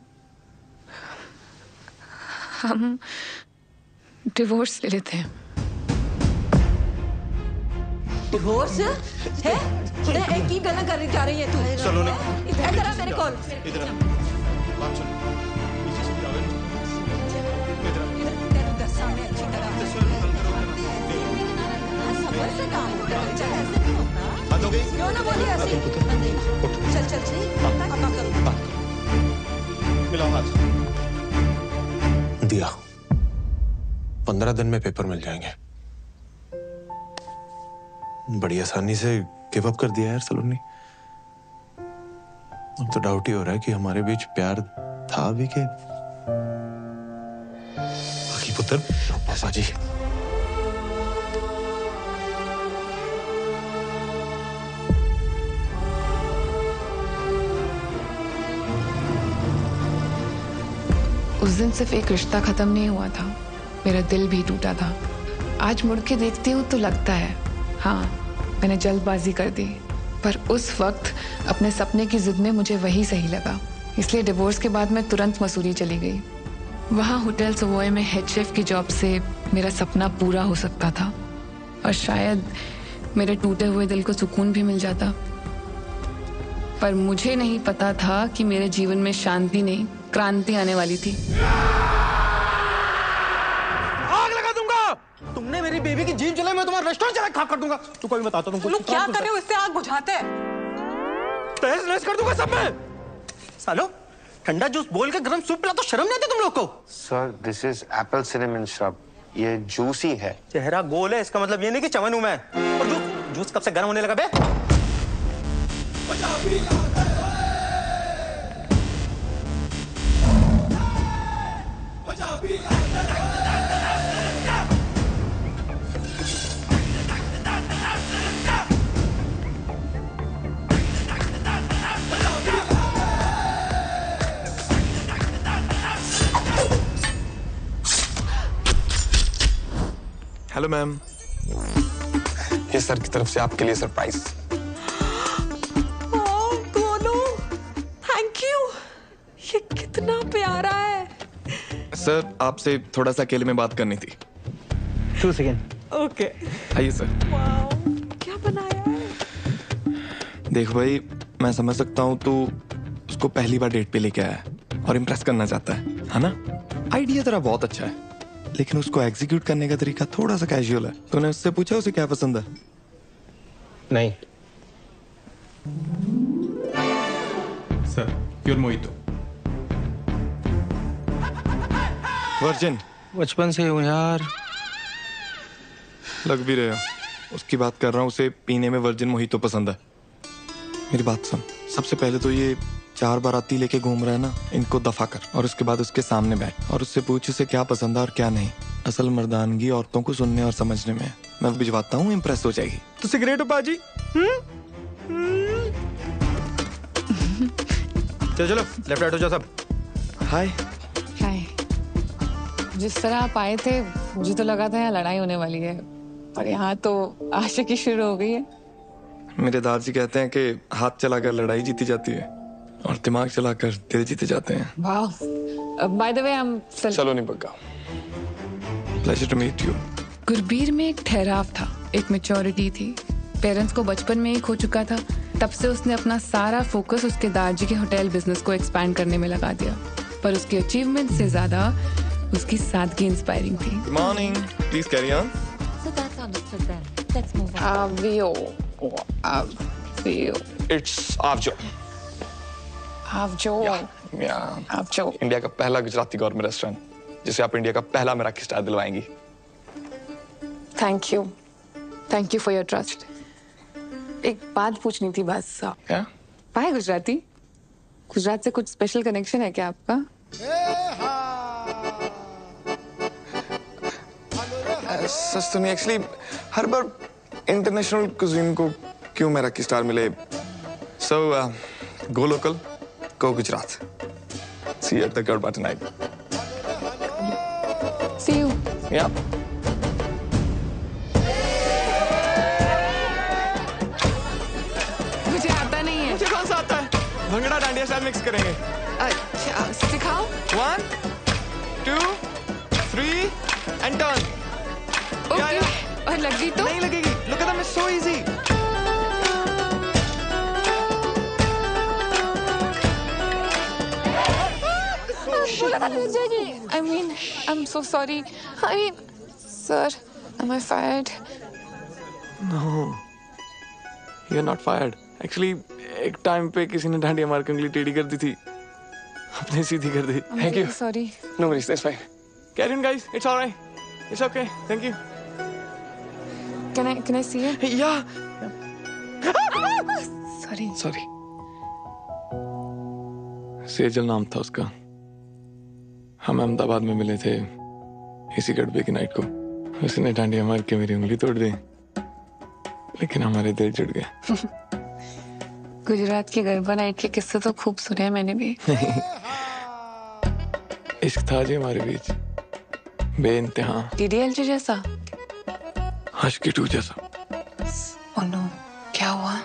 डिवोर्स ले लेते हैं। डिवोर्स है? एक ही गलत कर जा रही है तू। चलो ना, इधर आ मेरे कॉल। इधर बात सुन। सामने अच्छी तरह समझ से काम होता है, ऐसे नहीं होता। क्यों ना बोली ऐसे? चल चल चल, मिलाओ हाथ। दिया 15 दिन में पेपर मिल जाएंगे। बड़ी आसानी से गिव अप कर दिया यार सलोनी। अब तो डाउट ही हो रहा है कि हमारे बीच प्यार था भी के बाकी पुत्र। पापा जी उस दिन सिर्फ एक रिश्ता खत्म नहीं हुआ था, मेरा दिल भी टूटा था। आज मुड़ के देखती हूँ तो लगता है हाँ, मैंने जल्दबाजी कर दी, पर उस वक्त अपने सपने की जिद में मुझे वही सही लगा। इसलिए डिवोर्स के बाद मैं तुरंत मसूरी चली गई। वहाँ होटल सवॉय में हेड शेफ की जॉब से मेरा सपना पूरा हो सकता था और शायद मेरे टूटे हुए दिल को सुकून भी मिल जाता। पर मुझे नहीं पता था कि मेरे जीवन में शांति नहीं, क्रांति आने वाली थी। आग लगा दूंगा। तुमने मेरी बेबी की जीन चलाई, मैं तुम्हारा रेस्टोरेंट चला खाक कर दूंगा। तू कोई बताता तुमको। लोग क्या कर रहे हो? इससे आग बुझाते हैं। तहस नहस कर दूंगा सब में। सालो ठंडा जूस बोल के गरम सूप पिला तो शर्म नहीं आती तुम लोग को? Sir this is Apple cinnamon shrub, ये जूसी है। चेहरा गोल है, इसका मतलब ये नहीं कि चमन हूं मैं। और जूस कब से गर्म होने लगा बे? हेलो मैम, ये सर की तरफ से आपके लिए सरप्राइज। दोनों थैंक यू। ये कितना प्यारा है। सर आपसे थोड़ा सा अकेले में बात करनी थी। 2 सेकेंड। ओके आइए सर। वाओ, क्या बनाया है? देख भाई, मैं समझ सकता हूँ तू उसको पहली बार डेट पे लेके आया है और इम्प्रेस करना चाहता है ना? आइडिया तेरा बहुत अच्छा है, लेकिन उसको एग्जीक्यूट करने का तरीका थोड़ा सा कैजुअल है। तूने उससे पूछा उसे क्या पसंद है? नहीं सर, प्योर मोहितो। वर्जिन। बचपन से हूँ यार। लग भी रहे हो। उसकी बात कर रहा हूँ, उसे पीने में वर्जिन मोहितो पसंद है। मेरी बात सुन, सबसे पहले तो ये 4 बाराती लेके घूम रहा है ना, इनको दफा कर और उसके बाद उसके सामने बैठ और उससे पूछ उसे क्या पसंद है और क्या नहीं। असल मर्दानगी औरतों को सुनने और समझने में। मैं भिजवाता हूँ, इम्प्रेस हो जाएगी। तो सिगरेट हो पाजी? चलो लेफ्ट राइट हो जाओ सब। हाय। हाय। जिस तरह आप आए थे मुझे तो लगा था यहाँ लड़ाई होने वाली है, पर यहाँ तो आशिकी शुरू हो गई है। मेरे दादाजी कहते हैं कि हाथ चलाकर लड़ाई जीती जाती है और दिमाग चलाकर दिल जीते जाते हैं। वाह। बाय द वे हम Saloni Bagga. Pleasure to meet you. Gurbir में एक ठहराव था, एक मैच्योरिटी थी। पेरेंट्स को बचपन में ही खो चुका था, तब से उसने अपना सारा फोकस उसके दादाजी के होटल बिजनेस को एक्सपैंड करने में लगा दिया। पर उसकी अचीवमेंट से ज्यादा उसकी सादगी इंस्पायरिंग थी। Good morning. Please carry on. So that's understood then. Let's move on. Avio. It's Avjo. Avjo. Yeah. Avjo. India का पहला गुजराती गौरमेंट रेस्टोरेंट जिसे आप इंडिया का पहला मेराकी स्टार दिलवाएंगी। Thank you for your trust. एक बात पूछनी थी बस। क्या? पाए गुजराती? गुजरात से कुछ स्पेशल कनेक्शन है क्या आपका? सच तो नहीं, एक्चुअली हर बार इंटरनेशनल कुजीन को क्यों मेराकी स्टार मिले। So go local, go Gujarat. See you at the Garba tonight. See you. Yeah. मुझे आता नहीं है। मुझे कौन सा आता है? भंगड़ा डांडिया स्टाइल मिक्स करेंगे। अच्छा, सिखाओ। 1, 2, 3 and turn. ओके। और लगी तो? नहीं लगेगी। Look at them, it's so easy. I mean, I'm so sorry. I mean, sir, am I fired? No, you're not fired. Actually, एक टाइम पे किसी ने डांडिया मार के उंगली टेढ़ी कर दी थी, अपने सीधी कर दी। Thank you. Sorry. No worries, that's fine. Carry on, guys. It's all right. It's okay. Thank you. Can I see it? Yeah. Sorry. Sejal नाम था उसका। हम अहमदाबाद में मिले थे इसी गड़बे की नाइट को। उसने डांडिया मार के मेरी उंगली तोड़ दी, लेकिन हमारे दिल जुड़ गए। गुजरात की गरबा नाइट के किस्से तो खूब सुने हैं मैंने भी। इश्क था जी हमारे बीच, बेइंतहा। DDLJ जैसा? आशिकी 2 जैसा। Oh no, क्या हुआ?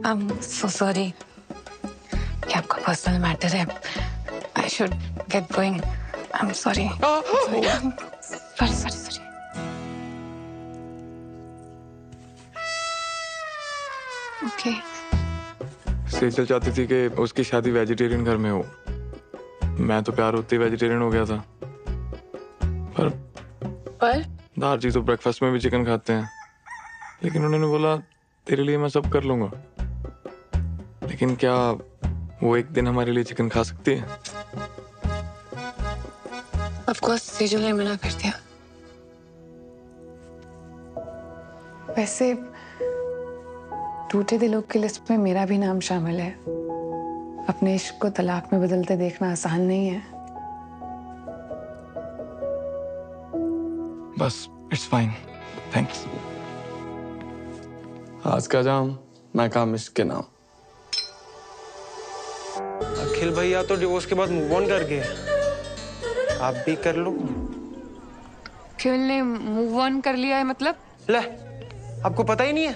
I'm so sorry. क्या आपका पर्सनल मैटर है? I should get going. I'm sorry. Sorry. Okay. Sejal चाहती थी कि उसकी शादी वेजिटेरियन घर में हो। मैं तो प्यार होते ही वेजिटेरियन हो गया था। पर दादाजी तो ब्रेकफास्ट में भी चिकन खाते हैं, लेकिन उन्होंने बोला तेरे लिए मैं सब कर लूंगा। लेकिन क्या वो एक दिन हमारे लिए चिकन खा सकती है? Of course, सेजल ने मना कर दिया। वैसे टूटे दिलों की लिस्ट में मेरा भी नाम शामिल है। अपने इश्क को तलाक में बदलते देखना आसान नहीं है। बस इट्स फाइन, थैंक्स। आज का जाम मैं काम इश्क के नाम। अखिल भैया तो डिवोर्स के बाद मूव ऑन कर गए, आप भी कर लो। अखिल ने मूव ऑन कर लिया है मतलब? ले, आपको पता ही नहीं है?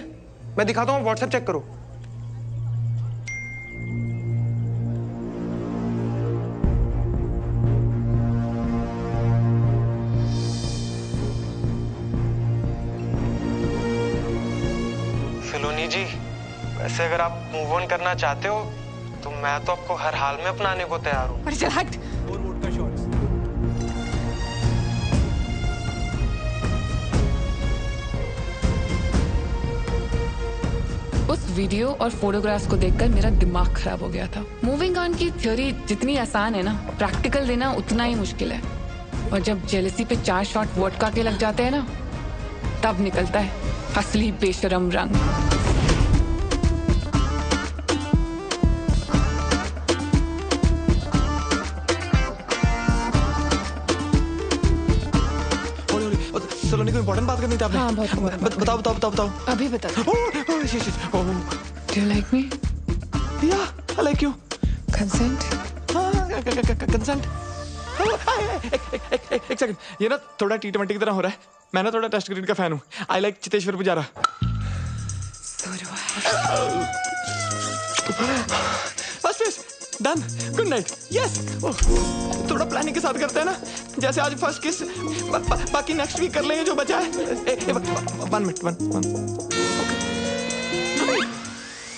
मैं दिखाता हूँ, व्हाट्सएप चेक करो। सलोनी जी, वैसे अगर आप मूव ऑन करना चाहते हो तो मैं तो आपको हर हाल में अपनाने को तैयार हूँ। अरे चल हट। उस वीडियो और फोटोग्राफ्स को देखकर मेरा दिमाग खराब हो गया था। मूविंग ऑन की थ्योरी जितनी आसान है ना, प्रैक्टिकल देना उतना ही मुश्किल है। और जब जेलसी पे 4 शॉट वोडका के लग जाते हैं ना, तब निकलता है असली बेशरम रंग। सलोनी को इम्पोर्टेंट बात करनी थी आपने। हाँ, बहुत बताओ। अभी बता। Do you like me? Yeah, I like you. Consent? हाँ, consent. एक सेकंड, ये ना थोड़ा T20 की तरह हो रहा है। मैं ना थोड़ा टेस्ट क्रिकेट का फैन हूँ। I like Cheteshwar Pujara. बस डन, गुड नाइट। यस, थोड़ा प्लानिंग के साथ करते हैं ना, जैसे आज फर्स्ट किस, बाकी नेक्स्ट वीक कर लेंगे जो बचा है। 1 मिनट, 1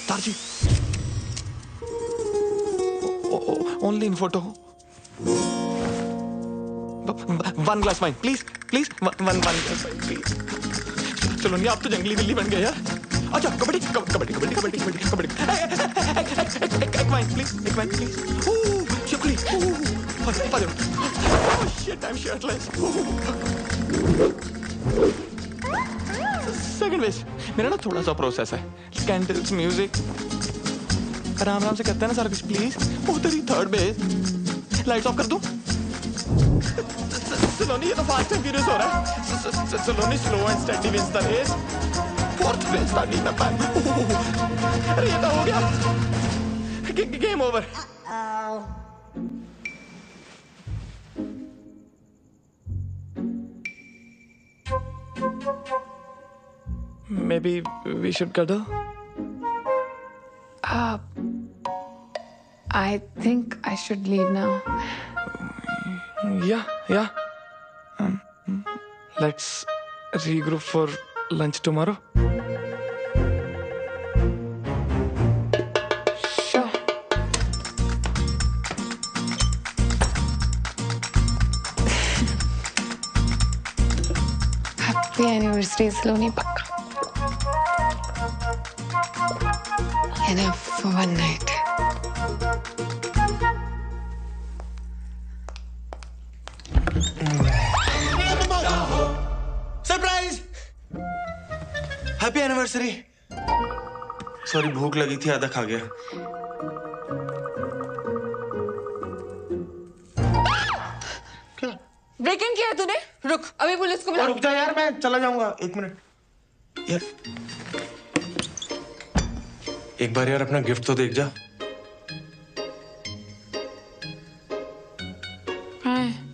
तारजी, only in photo. 1 glass wine please, please 1 glass wine please. चलो नहीं, आप तो जंगली बिल्ली बन गए यार। अच्छा, कबड्डी कबड्डी कबड्डी कबड्डी कबड्डी कबड्डी। एक वाइन प्लीज, एक वाइन प्लीज। चुकली, shit, I am shirtless. Second base मेरा ना थोड़ा सा प्रोसेस है। कैंडल्स, म्यूजिक, आराम से करते हैं ना सारा कुछ प्लीज। तेरी थर्ड बेस लाइट्स ऑफ कर दूं? सलोनी, ये तो फास्ट एंड फ्यूरियस हो रहा है। Saloni, slow and steady wins the race. Fourth base ताली में पैन। अरे ये तो हो गया, game over. Maybe we should cuddle? I think I should leave now. Yeah. Let's regroup for lunch tomorrow. Sure. Happy anniversary, Saloni, pakka. Enough for one night. Surprise! Happy anniversary. Sorry, भूख लगी थी, आधा खा गया। Break in किया है तूने? रुक, अभी पुलिस को बुला। रुक जा यार, मैं चला जाऊंगा। 1 मिनट यार, एक बार यार अपना गिफ्ट तो देख जा।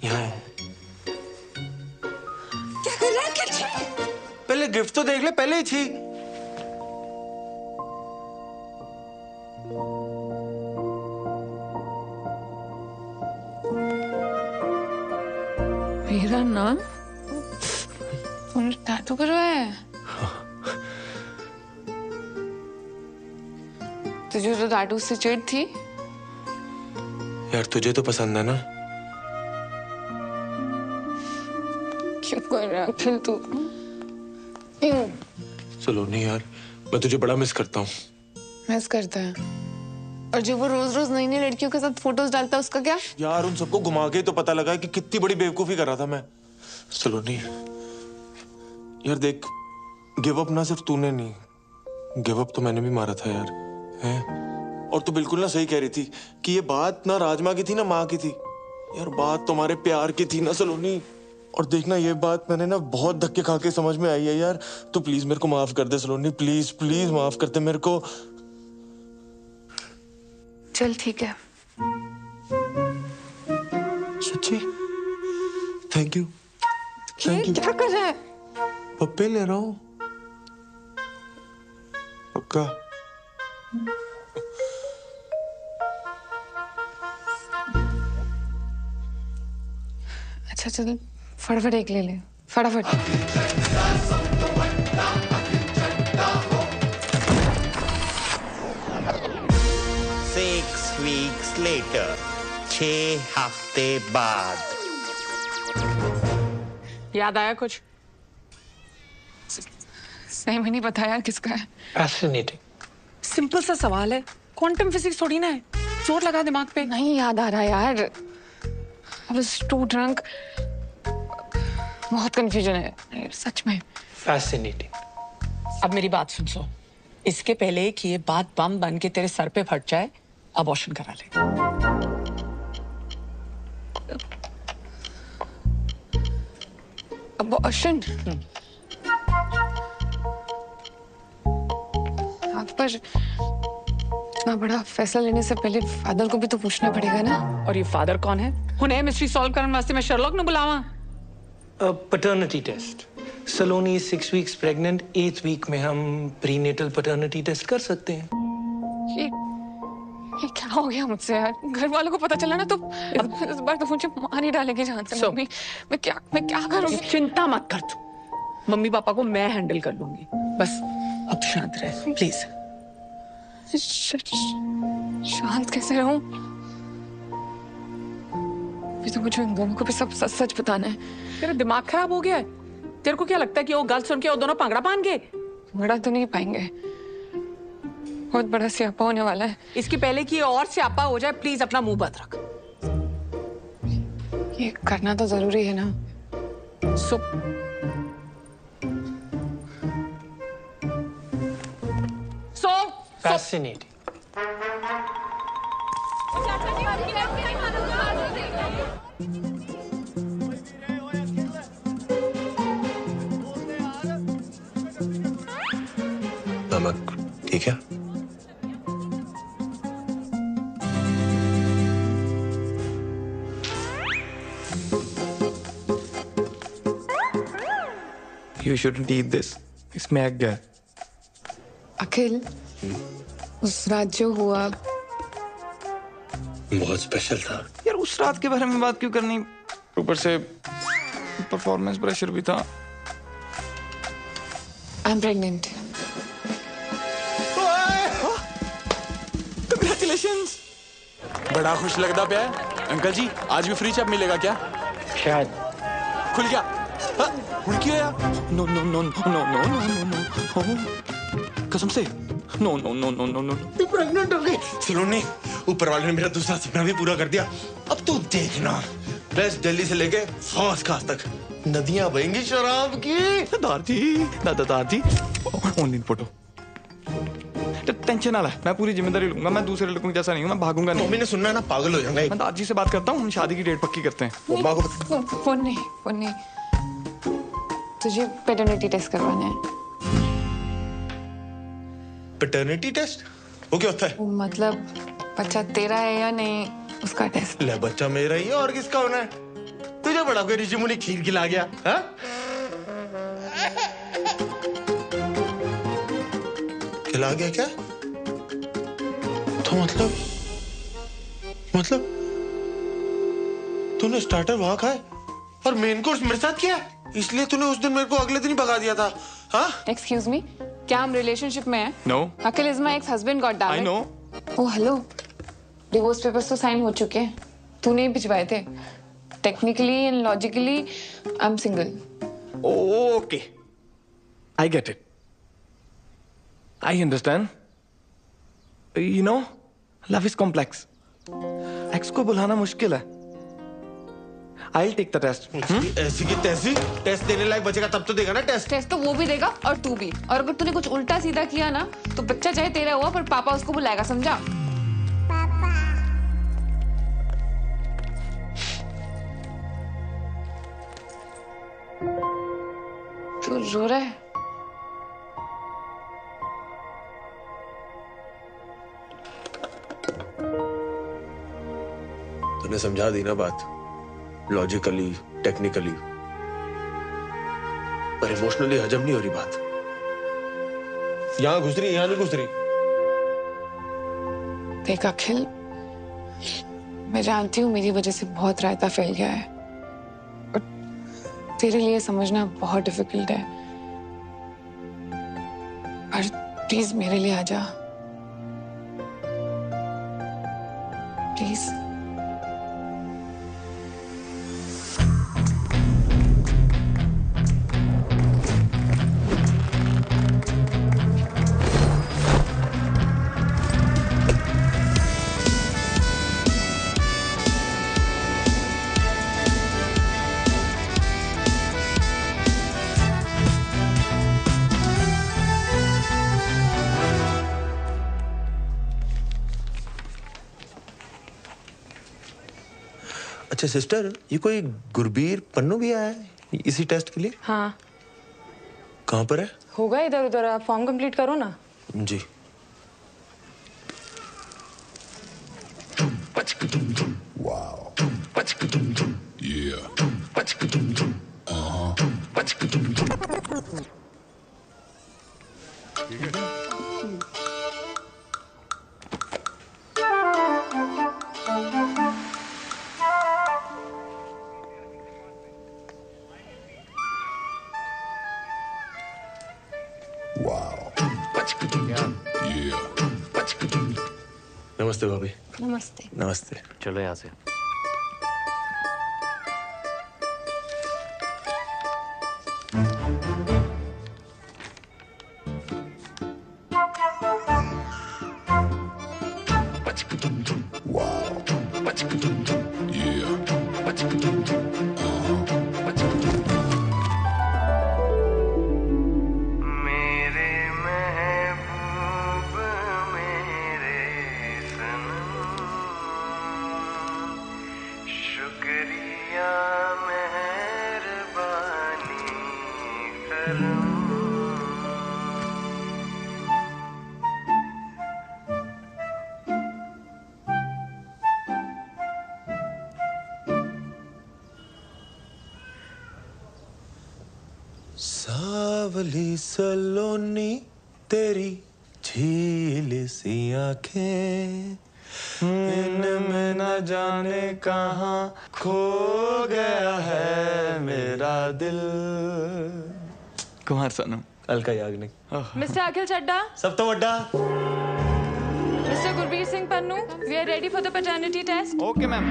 यहाँ है। क्या कर रहा है? क्या छी? पहले गिफ्ट तो देख ले, पहले ही छी। मेरा नाम? तूने टैटू करवाया है? तुझे तो टैटू से चिढ़ थी? यार तुझे तो पसंद है ना? क्यों कर रहा है अखिल तू? सलोनी यार, मैं तुझे बड़ा मिस करता हूँ। मिस करता है? और जो वो रोज रोज नई नई लड़कियों के साथ फोटोज डालता है, उसका क्या? यार उन सबको घुमा के तो पता लगा कि कितनी बड़ी बेवकूफी कर रहा था मैं। सलोनी यार देख, गिव अप ना सिर्फ तूने नहीं, गिव अप तो मैंने भी मारा था यार, है? और तू बिल्कुल ना सही कह रही थी कि ये बात ना राजमा की थी ना माँ की थी। यार बात तुम्हारे प्यार की थी ना सलोनी। और देखना, ये बात मैंने ना बहुत धक्के खा के समझ में आई है यार। तू प्लीज मेरे को माफ कर दे सलोनी, प्लीज प्लीज माफ कर दे मेरे को। चल ठीक है। सच्ची? Thank you. Thank you. क्या कर रहा है? पप्पे ले रहा हूँ, पक्का। अच्छा चल, फटाफट एक ले ले, फटाफट। 6 weeks later, 6 हफ्ते बाद। याद आया कुछ? सही में नहीं पता यार किसका है। फैसिनेटिंग। सिंपल सा सवाल है, क्वांटम फिजिक्स थोड़ी ना है। चोट लगा दिमाग पे। नहीं याद आ रहा यार। I was too drunk. बहुत कंफ्यूजन है सच में। फैसिनेटिंग। अब मेरी बात सुन। इसके पहले कि ये बात बम बन के तेरे सर पे फट जाए, अबॉर्शन करा ले। अबॉर्शन? पर इतना बड़ा फैसला लेने से पहले फादर को भी तो पूछना पड़ेगा ना। और ये फादर कौन है? हुने मिस्ट्री सॉल्व करने वास्ते मैं शर्लॉक ने बुलावा। Paternity test. Saloni 6 weeks pregnant, 8th week में हम प्रीनेटल पैटर्निटी टेस्ट कर सकते हैं। ये क्या हो गया मुझसे यार? घर वालों को पता चला ना तो इस बार तो मुझे मार ही डालेंगे जान से। मम्मी मैं क्या करूंगी? चिंता मत कर तू, मम्मी पापा को मैं हैंडल कर लूंगी। बस अब शांत रह प्लीज। शांत कैसे रहूं? अभी तो मुझे इन दोनों को भी सब सच सच बताना है। तेरा दिमाग खराब हो गया है? तेरे को क्या लगता है कि वो गल सुन के वो दोनों पांगड़ा पान गए? बड़ा तो नहीं पाएंगे, बहुत बड़ा स्यापा होने वाला है। इसके पहले कि और स्यापा हो जाए प्लीज अपना मुंह बंद रख। ये करना तो जरूरी है ना। Fascinating. नमक ठीक है? You shouldn't eat this. इसमें एग है। अखिल, उस रात जो हुआ बहुत स्पेशल था यार। उस रात के बारे में बात क्यों करनी? ऊपर से परफॉर्मेंस प्रेशर भी था। I am pregnant. Congratulations! बड़ा खुश लगता पे है। अंकल जी आज भी फ्री चैप मिलेगा क्या? शायद। खुल गया। खुल गया। No no no no no no no no कसम से no no no no no no. तू प्रेग्नेंट हो गई। सलोनी, ऊपर वाले ने मेरा दूसरा सपना भी पूरा कर दिया। अब तू देखना, वेस्ट दिल्ली से लेके फौज खास तक नदियां बहेंगी शराब की। दादी ऑनलाइन फोटो। टेंशन ना ले, मैं पूरी जिम्मेदारी लूंगा। मैं दूसरे लड़कों जैसा नहीं हूँ, मैं भागूंगा नहीं। मम्मी ने सुनना है ना, पागल हो जाऊंगा। मैं दादी से बात करता हूँ, हम शादी की डेट पक्की करते हैं। फोन नहीं। तुझे पैटर्निटी टेस्ट करवाना है। Paternity test? वो क्या होता है? मतलब बच्चा तेरा है या नहीं उसका टेस्ट। ले बच्चा मेरा ही है और किसका होना है? तुझे बड़ा कोई ऋषि मुनि खीर खिला गया? हाँ? खिला गया क्या? तो मतलब तूने स्टार्टर वहां खाए और मेन कोर्स मेरे साथ किया, इसलिए तूने उस दिन मेरे को अगले दिन ही भगा दिया था। हाँ? एक्सक्यूज मी, क्या हम रिलेशनशिप में हैं? No. Akhil is my ex husband, god damn it. I know. Oh hello, divorce papers तो साइन हो चुके हैं, तूने ही भिजवाए थे। Technically and logically I am single. Okay, I get it, I understand. You know, love is complex. Ex को बुलाना मुश्किल है। I'll take the test. ऐसी की तैसी टेस्ट देने लायक बचेगा तब तो देगा ना टेस्ट। टेस्ट तो वो भी देगा और तू भी। और अगर तूने कुछ उल्टा सीधा किया ना तो बच्चा चाहे तेरा हुआ पर पापा उसको बुलाएगा, समझा? तू रो रहा है? तूने समझा दी ना बात, लॉजिकली टेक्निकली, पर इमोशनली हजम नहीं हो रही बात। यहां घुस रही, यहां नहीं घुस रही। देख अखिल, मैं जानती हूँ मेरी वजह से बहुत रायता फैल गया है और तेरे लिए समझना बहुत डिफिकल्ट है, पर प्लीज मेरे लिए आ जा, प्लीज। अच्छा सिस्टर, ये कोई गुरबीर पन्नू भी आया है इसी टेस्ट के लिए? हाँ। कहाँ पर है? होगा इधर उधर, आप फॉर्म कंप्लीट करो ना। जी। Wow. Yeah. Wow. Yeah. नमस्ते भाभी। नमस्ते। नमस्ते। चलो यहाँ से। Wow. Yeah. मेरे महबूब मेरे सनम, शुक्रिया मेहरबानी करम। सावली सलोनी तेरी झील सी आंखें, इनमें न जाने कहाँ खो गया है मेरा दिल। कुमार सानू। कल का याद नहीं। मिस्टर अखिल चड्डा, सब तो वड्डा। Mister Gurbir Singh Pannu, we are ready for the paternity test. Okay ma'am.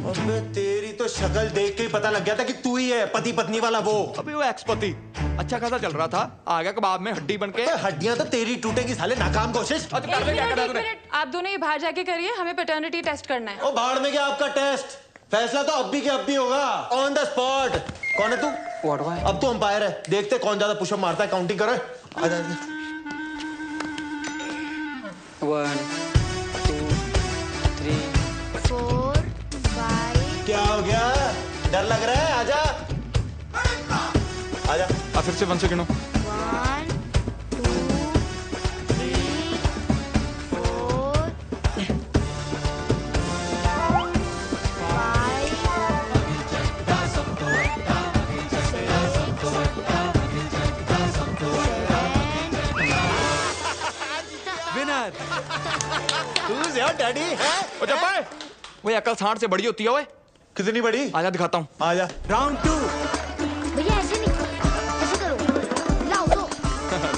अबे तेरी तो शक्ल देख के ही पता लग गया था कि तू ही है पति पत्नी वाला वो। अबे वो एक्स पति अच्छा खासा चल रहा था, आ गया कबाब में हड्डी बनके। हड्डियां तो तेरी टूटेगी साले, नाकाम कोशिश। एक मिनट, आप दोनों ये बाहर जाके करिए, हमें पैटर्निटी टेस्ट करना है। ओ बाहर में क्या आपका टेस्ट? फैसला तो अब भी के अब भी होगा, ऑन द स्पॉट। कौन है तू? अब तो अंपायर है, देखते कौन ज्यादा पुशअप मारता है, काउंटिंग करे। आजा। 1 2 3 4 5। क्या हो गया? डर लग रहा है? आजा आजा। फिर से 1 second. 1 2 3 4 winner. Who's your daddy है? ओ चप्पा, वो अकल सांड से बड़ी होती है। ओए कितनी बड़ी? आजा दिखाता हूँ। आजा। राउंड 2। भैया ऐसे नहीं, ऐसे करो, लाओ दो।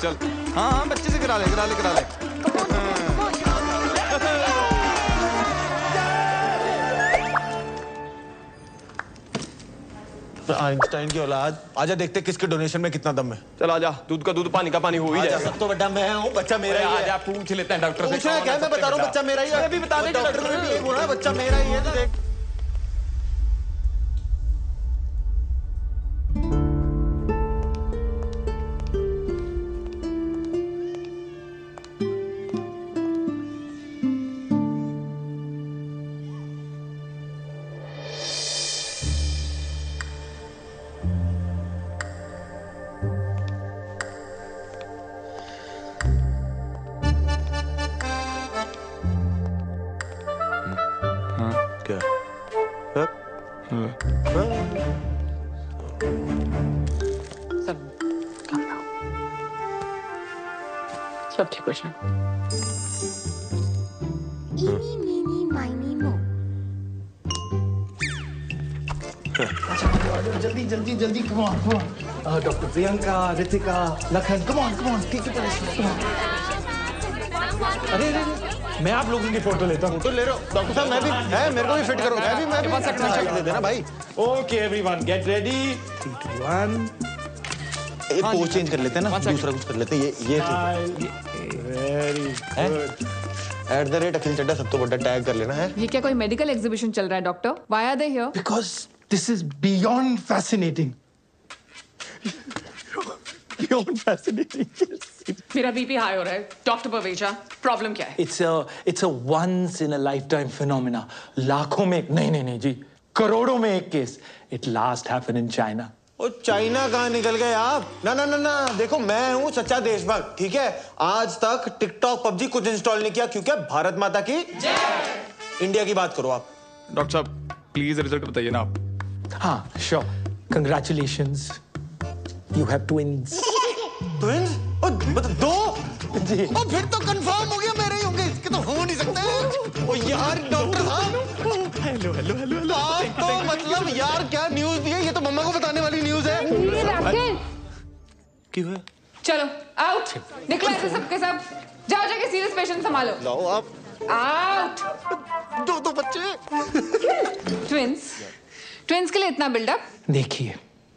चल। हाँ बच्चे से करा ले। आइंस्टाइन की औलाद। आजा देखते किसके डोनेशन में कितना दम है। चल आजा, दूध का दूध पानी का पानी हो ही जाएगा। सब तो बड़ा मैं हूँ, बच्चा मेरा ही है। आजा पूछ लेते हैं डॉक्टर से। पूछना क्या? मैं बता रहा हूँ बच्चा मेरा ही है। अभी बता देंगे डॉक्टर ने भी यही बोला, बच्चा मेरा ही है। तो देख सब ठीक हो जाए। इनी मीनी माइनी मो। जल्दी come on। Doctor Priyanka, Ritika, Lakhan, come on, ठीक है। अरे मैं आप लोगों की फोटो लेता हूँ। तो ले रहे हो डॉक्टर साहब? मैं भी है, मेरे को भी फिट करो। मैं भी सेकंड दे देना भाई। Okay everyone get ready. 3 2 1। एक पोज चेंज कर लेते हैं ना, दूसरा कुछ कर लेते हैं। ये वेरी गुड। @ अखिल चड्डा सब तो बड़ा टैग कर लेना है। ये क्या कोई मेडिकल एग्जीबिशन चल रहा है doctor? Why are they here? Because this is beyond fascinating. Beyond fascinating. मेरा बीपी हाई हो रहा है। डॉक्टर बवेजा, प्रॉब्लम क्या है? It's a once in a lifetime phenomena. लाखों में एक नहीं जी, करोड़ों में एक case. It last happened in China. ओ चाइना कहाँ निकल गए आप? ना ना ना ना, देखो मैं हूँ सच्चा देशभक्त, ठीक है? आज तक टिकटॉक पबजी कुछ इंस्टॉल नहीं किया क्योंकि भारत माता की जय। इंडिया की बात करो आप। डॉक्टर साहब प्लीज रिजल्ट बताइए ना आप। हाँ sure, congratulations, you have twins. Twins? दो? जी। और फिर तो कंफर्म हो गया मेरे ही होंगे, इसके तो हो नहीं सकते। ओ यार डॉक्टर साहब, हेलो हेलो हेलो, आप तो मतलब यार क्या न्यूज दी है, ये तो मम्मा को बताने वाली न्यूज है। क्यों है? चलो आउट, निकलो ऐसे सबके सब, जाओ जाके सीरियस पेशेंट संभालो। लाओ आप। आउट। दो बच्चे। ट्विंस के लिए इतना बिल्डअप? देखिए,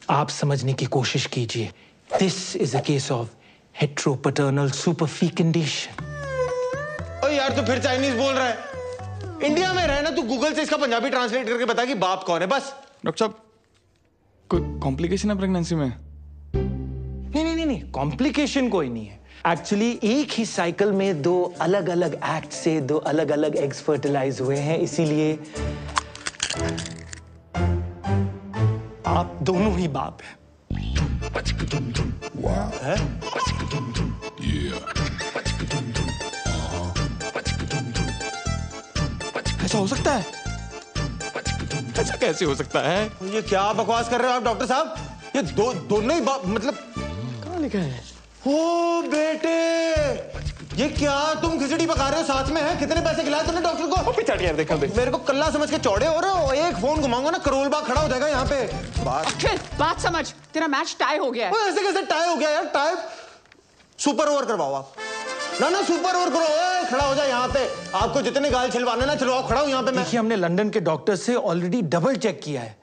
आप समझने की कोशिश कीजिए। This is a case of heteropaternal superfecundation. ओ यार तो फिर चाइनीज बोल रहा है। इंडिया में रहे ना, तू गूगल से इसका पंजाबी ट्रांसलेट करके बता कि बाप कौन है बस। डॉक्टर साहब कोई कॉम्प्लिकेशन है प्रेगनेंसी में? नहीं, कॉम्प्लिकेशन कोई नहीं है। एक्चुअली एक ही साइकिल में दो अलग अलग एक्ट से दो अलग अलग एग्स फर्टिलाइज हुए हैं, इसीलिए आप दोनों ही बाप हैं। है? ऐसा हो सकता है? ऐसा कैसे हो सकता है? ये क्या बकवास कर रहे हो आप डॉक्टर साहब? ये दोनों ही मतलब कहाँ लिखा है? ओ बेटे, ये क्या तुम खिचड़ी पका रहे हो साथ में? है कितने पैसे खिलाए तुमने डॉक्टर को? पिछाड़ी यार देखा देख। मेरे को कल्ला समझ के चौड़े हो रहे हो। एक फोन घुमाऊंगा ना करोल बाग खड़ा हो जाएगा यहाँ पे। बात समझ, तेरा मैच टाई हो गया है। ऐसे कैसे टाई हो गया यार? टाई सुपर ओवर करवाओ आप। ना सुपर ओवर करो। खड़ा हो जाए यहाँ पे। आपको जितने गाल छिलवाने ना छिलवाओ, खड़ा हूँ यहाँ पे मैं। देखिए, हमने लंदन के डॉक्टर से ऑलरेडी डबल चेक किया है।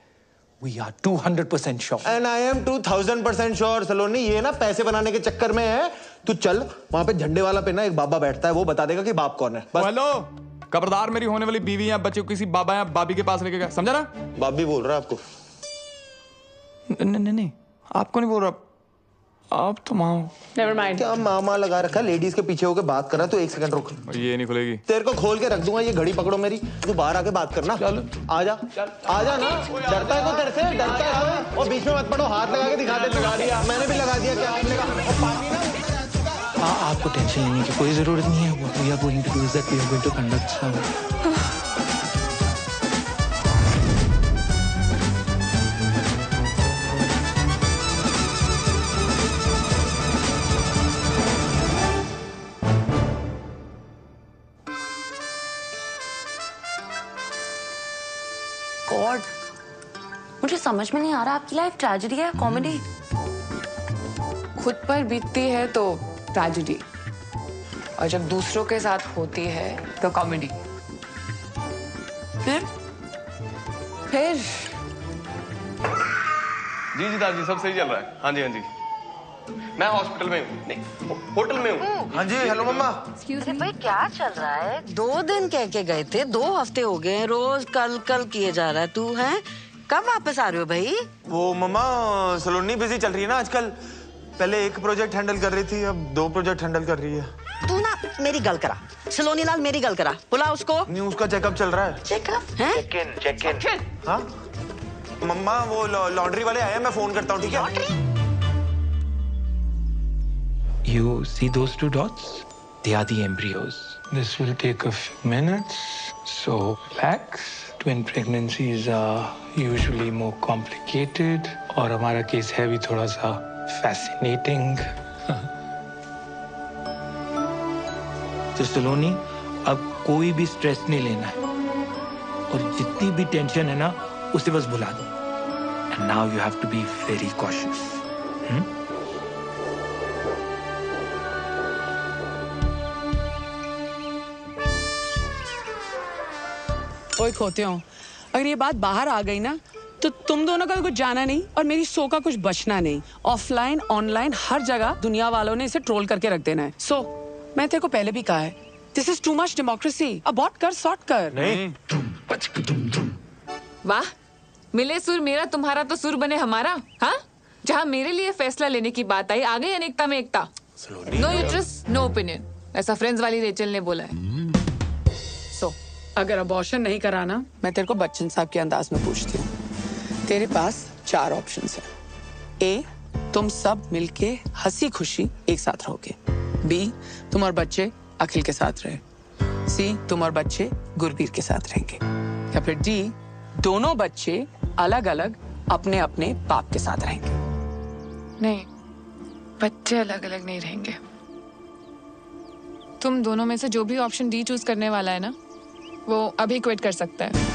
We are 200% sure. And I am 2000% sure. सलोनी, ये ना पैसे बनाने के चक्कर में है। तू चल वहां पे झंडे वाला पे ना एक बाबा बैठता है, वो बता देगा कि बाप कौन है। बस। हेलो, खबरदार मेरी होने वाली बीवी या बच्चे को किसी बाबा या बाबी के पास लेके गया, समझा ना? बाबी बोल रहा है आपको? नहीं, आपको नहीं बोल रहा। आप तो माँ हो। Never mind. क्या मामा लगा रखा है? लेडीज के पीछे होके बात कर रहा है। तो एक सेकंड रुक। ये नहीं खुलेगी। तेरे को खोल के रख दूंगा, ये घड़ी पकड़ो मेरी। तू बाहर आके बात करना। चल आजा ना। डरता है तो तेरे से डरता है। और बीच में मत पड़ो, हाथ लगा के दिखा दे। लगा दिया मैंने भी, लगा दिया। क्या आपने कहा? पानी ना। आपको टेंशन लेने की कोई जरूरत नहीं है। We are going to do that. We are going to conduct some. God, मुझे समझ में नहीं आ रहा आपकी लाइफ ट्रेजेडी है कॉमेडी? खुद पर बीतती है तो ट्रेजेडी, और जब दूसरों के साथ होती है तो कॉमेडी। फिर जी दादी सब सही चल रहा है। हाँ जी मैं हॉस्पिटल में हूँ, नहीं होटल में हूँ। हाँ जी हेलो मम्मा। अरे भाई क्या चल रहा है? 2 दिन कह के गए थे, 2 हफ्ते हो गए, रोज कल किए जा रहा है। तू है कब वापस आ रहे हो भाई? वो मम्मा सलोनी बिजी चल रही है ना आजकल। पहले एक प्रोजेक्ट हैंडल कर रही थी, अब 2 प्रोजेक्ट हैंडल कर रही है। तू ना मेरी गल करा, सलोनी लाल मेरी गल करा, बुला उसको। नहीं उसका चेकअप चल रहा है। चेकअप है? Check in. हाँ मम्मा वो लॉन्ड्री वाले आए हैं, मैं फोन करता हूँ, ठीक है? You see those 2 dots? They are the embryos. This will take a few minutes, so relax. Twin pregnancies are usually more complicated, और हमारा केस है भी थोड़ा सा fascinating. तो सलोनी, अब कोई भी स्ट्रेस नहीं लेना है, और जितनी भी टेंशन है ना उसे बस भुला दो। And now you have to be very cautious. ओए खोते हो, अगर ये बात बाहर आ गई ना तो तुम दोनों का कुछ जाना नहीं और मेरी सो का कुछ बचना नहीं। ऑफलाइन ऑनलाइन हर जगह दुनिया वालों ने इसे ट्रोल करके रख देना है। सो मैं तेरे को पहले भी कहा है, this is too much democracy. Abort कर, सॉर्ट कर। नहीं। वाह, मिले सुर मेरा तुम्हारा तो सुर बने हमारा। हाँ, जहाँ मेरे लिए फैसला लेने की बात आई, आ गई अनेकता में एकता। नो यूट्रस नो ओपिनियन, ऐसा फ्रेंड्स वाली रेचल ने बोला है। सो अगर अबॉर्शन नहीं कराना, मैं तेरे को बच्चन साहब के अंदाज में पूछती हूँ। तेरे पास 4 ऑप्शंस हैं। ए, तुम सब मिलके हंसी खुशी एक साथ रहोगे। बी, तुम और बच्चे अखिल के साथ रहे। सी, तुम और बच्चे गुरबीर के साथ रहेंगे। या फिर डी, दोनों बच्चे अलग अलग अपने अपने बाप के साथ रहेंगे। नहीं, बच्चे अलग अलग नहीं रहेंगे। तुम दोनों में से जो भी ऑप्शन डी चूज करने वाला है ना, वो अभी क्विट कर सकता है।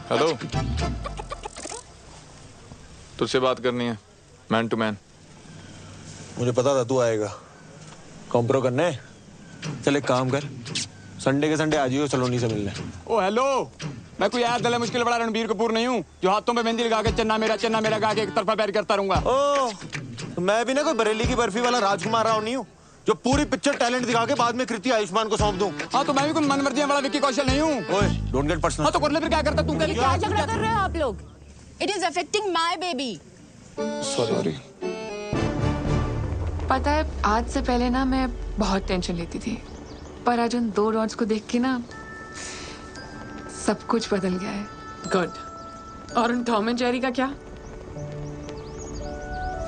हेलो, तुझसे बात करनी है, मैन टू मैन। मुझे पता था तू आएगा। कॉम्प्रो करने? चल एक काम कर, संडे के संडे आ जाइयो सलोनी से मिलने। ओ हेलो, मैं कोई यार दले मुश्किल बड़ा रणबीर कपूर नहीं हूँ जो हाथों पे मेहंदी लगा के चन्ना मेरा गा के एक तरफा पैर करता रहूंगा। ओ, तो मैं भी ना कोई बरेली की बर्फी वाला राजकुमार राव नहीं हूँ जो पूरी पिक्चर टैलेंट दिखा के बाद में कृति आयुष्मान को सौंप दूं। हाँ, तो मैं भी कोई मनमर्जियां वाला विक्की कौशल नहीं हूँ। ओए, डोंट गेट पर्सनल। हाँ, तो कर ले फिर, क्या करता तू? क्या झगड़ा कर रहे हो आप लोग? It is affecting my baby. Sorry. पता है, आज से पहले ना मैं बहुत टेंशन लेती थी, पर आज उन 2 डॉट्स को देख के ना सब कुछ बदल गया है। गुड। और उन टॉम एंड जेरी का क्या?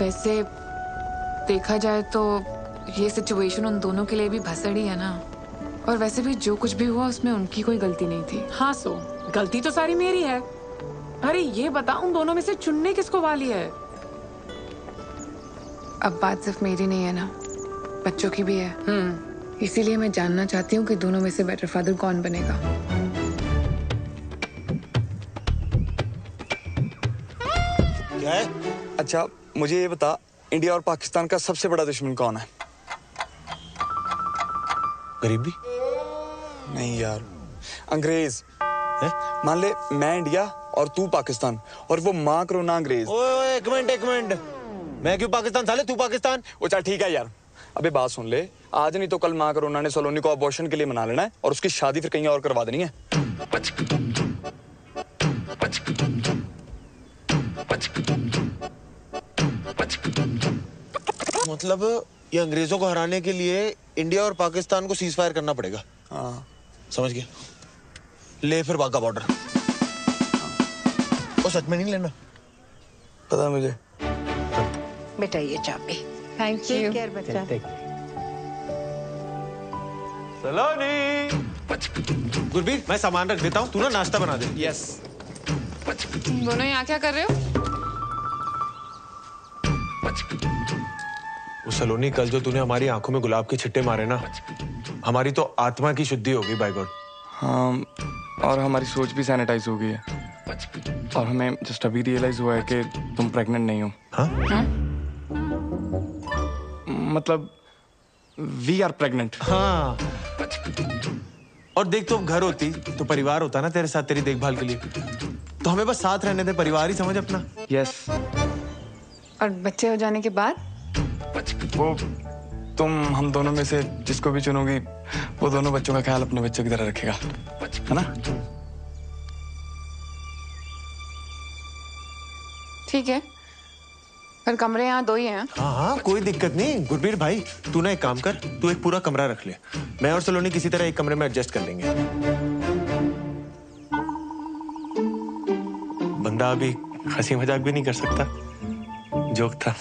वैसे देखा जाए तो ये सिचुएशन उन दोनों के लिए भी भसड़ी है ना, और वैसे भी जो कुछ भी हुआ उसमें उनकी कोई गलती नहीं थी। हाँ, सो गलती तो सारी मेरी है। अरे ये बता, उन दोनों में से चुनने किसको वाली है? अब बात सिर्फ मेरी नहीं है ना, बच्चों की भी है। इसीलिए मैं जानना चाहती हूँ कि दोनों में से बेटर फादर कौन बनेगा। क्या है? अच्छा, मुझे ये बता, इंडिया और पाकिस्तान का सबसे बड़ा दुश्मन कौन है? गरीबी? नहीं यार, अंग्रेज। मान ले मैं इंडिया और तू पाकिस्तान, और वो माँ करोना अंग्रेज। ओए, एक मिनट। मैं क्यों पाकिस्तान साले, तू पाकिस्तान? वो चल ठीक है यार, अबे बात सुन ले, आज नहीं तो कल माँ करोना ने सलोनी को अबॉर्शन के लिए मना लेना है और उसकी शादी फिर कहीं और करवा देनी है। मतलब ये अंग्रेजों को हराने के लिए इंडिया और पाकिस्तान को सीज फायर करना पड़ेगा। हाँ, समझ गया। ले फिर वाघा बॉर्डर। वो सच में नहीं लेना? पता मुझे। बेटा ये चाबी। Thank you. केयर बच्चा। सलोनी। गुरबीर, मैं सामान रख देता हूँ, तू ना नाश्ता बना दे। यस। तुम दोनों यहाँ क्या कर रहे हो? वो सलोनी, कल जो तूने हमारी आंखों में गुलाब के छिट्टे मारे ना, हमारी तो आत्मा की शुद्धि होगी बाय गॉड। हाँ, और हमारी सोच भी सैनिटाइज हो गई है, और हमें जस्ट अभी रियलाइज हुआ है कि तुम प्रेग्नेंट नहीं हो। हाँ? मतलब वी आर प्रेग्नेंट। हाँ, और देख, तो घर होती तो परिवार होता ना तेरे साथ तेरी देखभाल के लिए, तो हमें बस साथ रहने दे, परिवार ही समझ अपना। यस। और बच्चे हो जाने के बाद वो तुम हम दोनों में से जिसको भी चुनोगी, वो दोनों बच्चों का ख्याल अपने बच्चों की तरह रखेगा, है ना? ठीक है, पर कमरे यहाँ 2 ही हैं। हाँ, कोई दिक्कत नहीं। गुरबीर भाई, तू ना एक काम कर, तू एक पूरा कमरा रख ले, मैं और सलोनी किसी तरह एक कमरे में एडजस्ट कर लेंगे। बंदा अभी हंसी मजाक भी नहीं कर सकता, जोक था।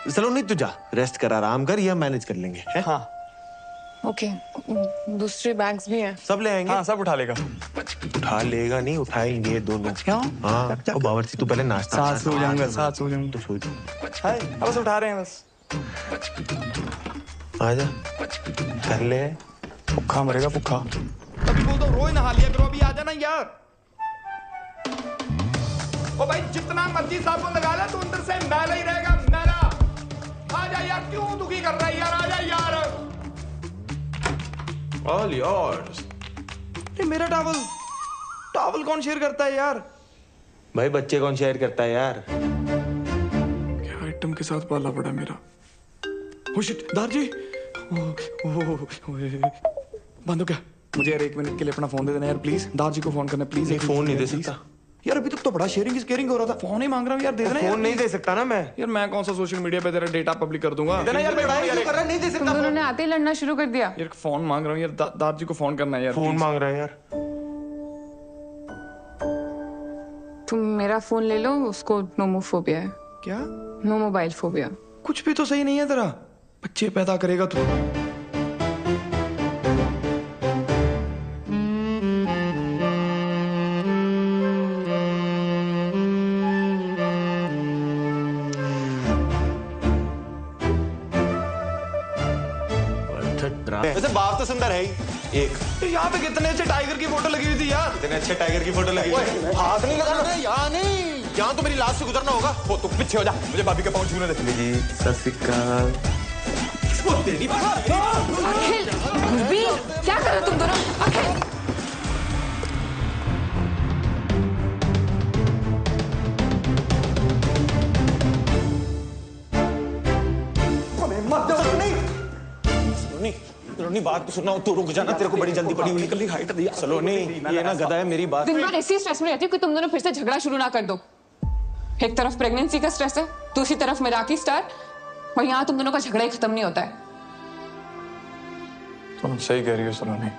सलोनी तू जा, रेस्ट कर, आराम कर, यह मैनेज कर लेंगे। है? हाँ। ओके, दूसरे बैग्स भी हैं। सब ले आएंगे। हाँ, सब उठा लेगा। उठा लेगा नहीं, उठाएंगे दोनों। क्यों? हाँ, और बावर्ची तू पहले नाश्ता। साथ सो जाऊंगा, साथ सो जाऊंगा। तो सो जा। हाय, अब बस उठा रहे हैं बस। आजा, कर ले। भूखा मरेगा, भूखा। अभी वो तो रोज नहा लिया करो, अभी आ जाना यार। ओ भाई, जितना मर्जी साबुन लगा ले, तो अंदर से मैला ही रहेगा, मैला। आजा यार, क्यों दुखी कर रहा है यार, आजा यार। All yours। ये मेरा टॉवल कौन शेयर करता है यार? भाई, बच्चे कौन शेयर करता है यार? क्या आइटम के साथ पाला पड़ा मेरा। ओ शिट, दार जी। बंद हो क्या? मुझे यार 1 मिनट के लिए अपना फोन दे देना यार, प्लीज। दार जी को फोन करना प्लीज। फोन नहीं दे सकता। यार अभी तक तो बड़ा शेयरिंग केयरिंग हो रहा था। फोन ही मांग रहा हूँ यार, दे देना। फोन नहीं दे सकता ना मैं। यार मैं कौन सा सोशल मीडिया पे तेरा डेटा पब्लिक कर दूंगा। देना यार, मैं लड़ाई क्यों कर रहा है, नहीं दे सकता। तुम दोनों ने आते ही लड़ना शुरू कर दिया। यार फोन मांग रहा हूँ यार, दाद जी को फोन करना है यार। फोन मांग रहा है यार। तुम मेरा फोन ले लो, उसको नोमोफोबिया है। क्या? No mobile phobia. कुछ भी तो सही नहीं है तेरा। बच्चे पैदा करेगा तू। वैसे बाप तो सुंदर है ही एक। यहाँ पे कितने अच्छे टाइगर की फोटो लगी हुई थी यार। कितने अच्छे टाइगर की फोटो लगी हुई है। हाथ नहीं लगाना। यहाँ नहीं, यहाँ तो मेरी लाश से गुजरना होगा। हो तू पीछे हो जा, मुझे भाभी के पाँव छूने दे। जी सत श्री अकाल। अखिल, गुरबीर, क्या कर रहे हो तुम दोनों? अखिल, सलोनी बात तो सुना, तू रुक जाना, तेरे को बड़ी जल्दी पड़ी हुई। कल हाइट दिया सलोनी, ये ना गधा है, मेरी बात। दिन भर ऐसी स्ट्रेस में रहती हूँ कि तुम दोनों फिर से झगड़ा शुरू ना कर दो। एक तरफ प्रेगनेंसी का स्ट्रेस है, दूसरी तरफ मिराकी स्टार, और यहाँ तुम दोनों का झगड़ा ही खत्म नहीं होता है। तुम सही कह रही हो सलोनी।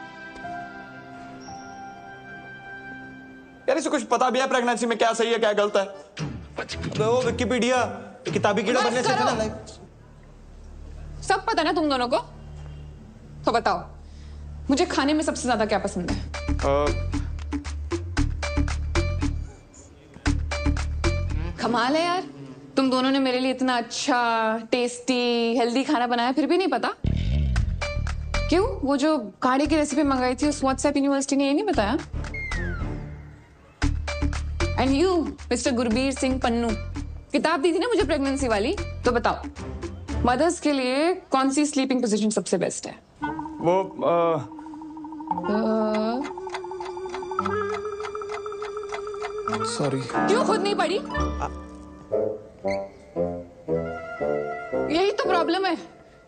यार इसे कुछ पता भी है प्रेगनेंसी में क्या सही है क्या गलत है। वो विकिपीडिया किताबी कीड़ा बनने से ना लाइक सब पता ना तुम दोनों को। तो बताओ, मुझे खाने में सबसे ज्यादा क्या पसंद है? कमाल है यार, तुम दोनों ने मेरे लिए इतना अच्छा, टेस्टी, हेल्दी खाना बनाया, फिर भी नहीं पता। क्यों? वो जो काढ़े की रेसिपी मंगाई थी उस व्हाट्सएप यूनिवर्सिटी ने ये नहीं बताया? And you mister Gurbir Singh Pannu, किताब दी थी ना मुझे प्रेगनेंसी वाली, तो बताओ मदर्स के लिए कौन सी स्लीपिंग पोजीशन सबसे बेस्ट है? वो सॉरी। क्यों खुद नहीं पढ़ी? यही तो प्रॉब्लम है,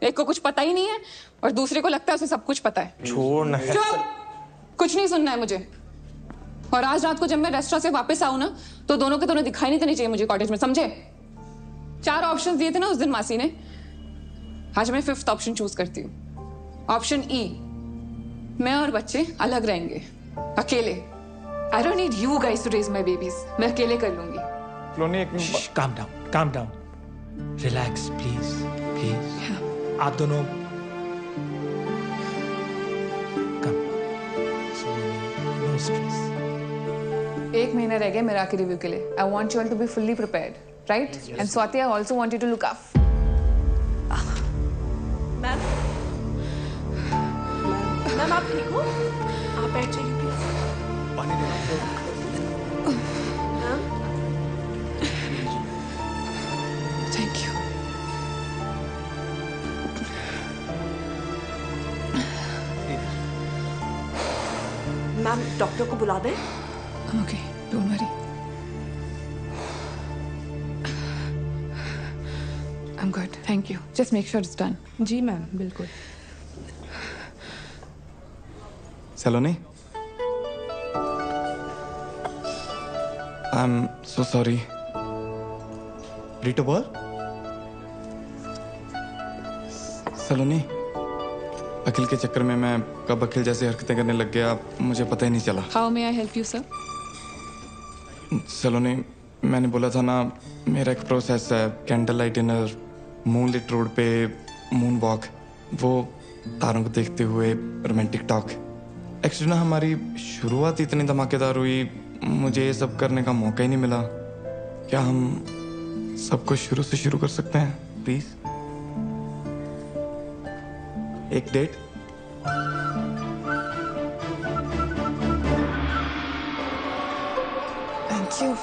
एक को कुछ पता ही नहीं है और दूसरे को लगता है उसे सब कुछ पता है। छोड़ ना। चुप, कुछ नहीं सुनना है मुझे। और आज रात को जब मैं रेस्टोरेंट से वापस आऊं ना, तो दोनों के दोनों दिखाई नहीं देने चाहिए मुझे कॉटेज में, समझे? 4 ऑप्शन दिए थे ना उस दिन मासी ने, आज मैं 5th ऑप्शन चूज करती हूँ। ऑप्शन ई, मैं और बच्चे अलग रहेंगे, अकेले। I don't need you guys to raise my babies, मैं अकेले कर लूंगी। सलोनी एक calm down, relax please please. आप दोनों नो स्ट्रेस। 1 महीना रह गया मेरा के रिव्यू के लिए। I want you all to be fully prepared, right? And Swati, I also want you to look up. Ma'am आप ठीक हो? आप बैठ जाइए प्लीज। पानी दे। Ma'am thank you. Ma'am doctor को बुला दें? Okay, don't worry. I am good, thank you. Just make sure it's done. जी मैम, बिल्कुल। Saloni, I am so sorry. रीटो बोल। सलोनी, अखिल के चक्कर में मैं कब अखिल जैसी हरकतें करने लग गया मुझे पता ही नहीं चला। How may I help you sir? Saloni, मैंने बोला था ना, मेरा एक प्रोसेस है, candle light dinner, moonlit road पे मून वॉक, वो तारों को देखते हुए रोमांटिक टॉक। एक्चुअली ना हमारी शुरुआत इतनी धमाकेदार हुई, मुझे ये सब करने का मौका ही नहीं मिला। क्या हम सब कुछ शुरू से शुरू कर सकते हैं प्लीज? एक date? Thank you.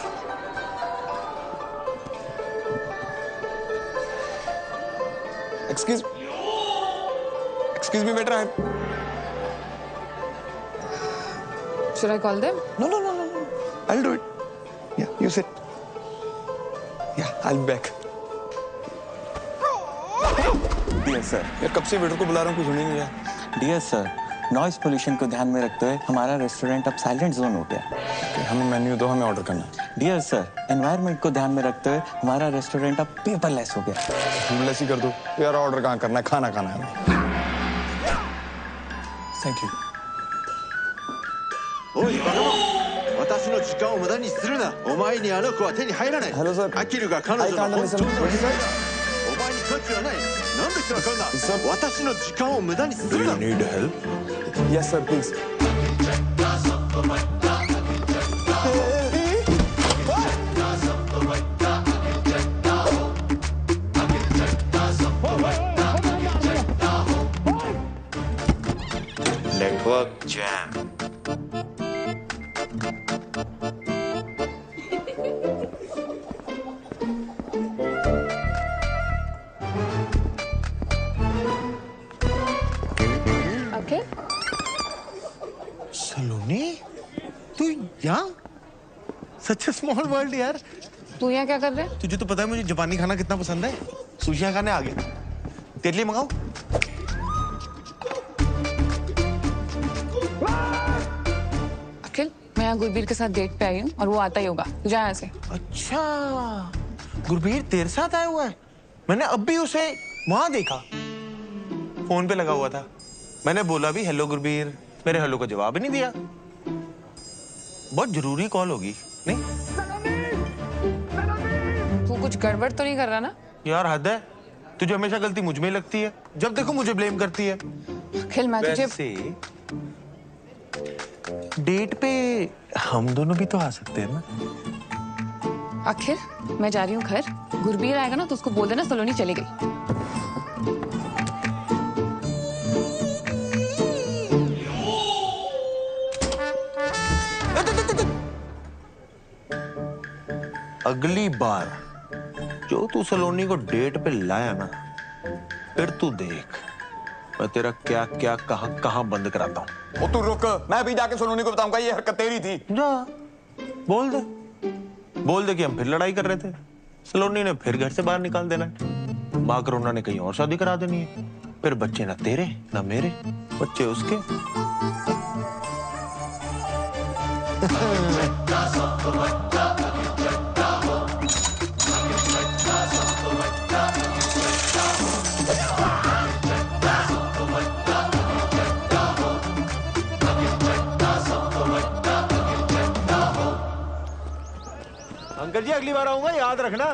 Excuse me, waiter. Should I call them? No. I'll do it. Yeah, you sit. Yeah, I'll be back. Dear sir. यार कब से वेटर को बुला रहा हूँ, कुछ सुन ही नहीं रहा। Dear sir, नॉइज पोल्यूशन को ध्यान में रखते हुए हमारा रेस्टोरेंट अब साइलेंट जोन हो गया। हमें मेन्यू दो, हमें ऑर्डर करना है। डियर सर, एनवायरनमेंट को ध्यान में रखते हुए हमारा रेस्टोरेंट अब पेपरलेस हो गया। पेपरलेस ही कर दो यार, ऑर्डर कहाँ करना है, खाना खाना है हमें। Thank you. おいバカ者、私の時間を無駄にするな。お前にあの子は手に入らない。飽きるが彼女の本当のお前に価値はない。なんでわかんだ。私の時間を無駄にするな。 Do you need help? Yes sir, please. Network jam. Okay. सलोनी, तू यहाँ? Such a small world यार। तू यहाँ क्या कर रहा है? तुझे तो पता है मुझे जापानी खाना कितना पसंद है। सुशिया खाने आ गया। तेरे लिए मंगाऊं? अखिल, मैं यहाँ गुरबीर के साथ डेट पे आई हूँ और वो आता ही होगा। तू जा यहाँ से। अच्छा, गुरबीर तेरे साथ आया हुआ है? मैंने अब भी उसे वहां देखा, फोन पे लगा हुआ था। मैंने बोला भी हेलो गुरबीर, मेरे हेलो का जवाब ही नहीं दिया। बहुत जरूरी कॉल होगी, नहीं? तू कुछ गड़बड़ तो नहीं कर रहा ना? यार हद है, तुझे हमेशा गलती मुझ में ही लगती है। जब देखो मुझे ब्लेम करती है। अखिल, मैं तुझे वैसे डेट पे हम दोनों भी तो आ सकते हैं ना? अखिल, मैं जा रही हूँ घर। गुरबीर आएगा ना तो उसको बोल देना सलोनी चली गई। अगली बार जो तू सलोनी को डेट पे लाया ना, फिर तू देख मैं तेरा क्या क्या कहां बंद कराता हूँ। ओ तू रुक, मैं भी जाके सलोनी को बताऊंगा ये हरकत तेरी थी। जा, बोल दे कि हम फिर लड़ाई कर रहे थे। सलोनी ने फिर घर से बाहर निकाल देना है। माँ करोना ने कहीं और शादी करा देनी है। फिर बच्चे ना तेरे ना मेरे, बच्चे उसके। अंकल जी अगली बार आऊंगा, याद रखना।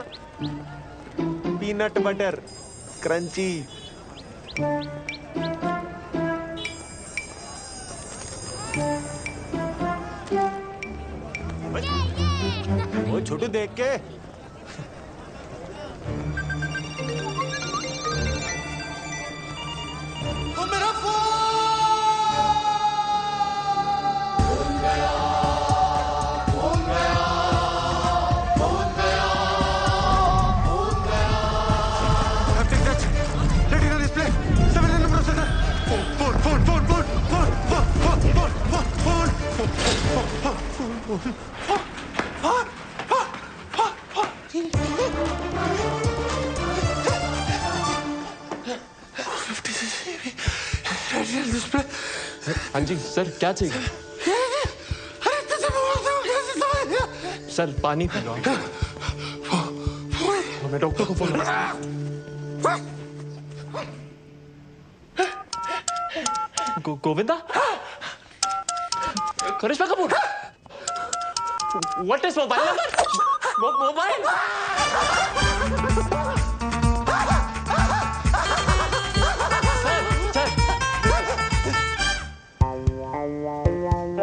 Peanut butter crunchy. वो छोटू देख के वो मेरा फोन हाँ जी सर, क्या चाहिए? सर पानी पी लो। मैं डॉक्टर को phone Govinda, Karishma Kapoor, what is mobile number? Mobile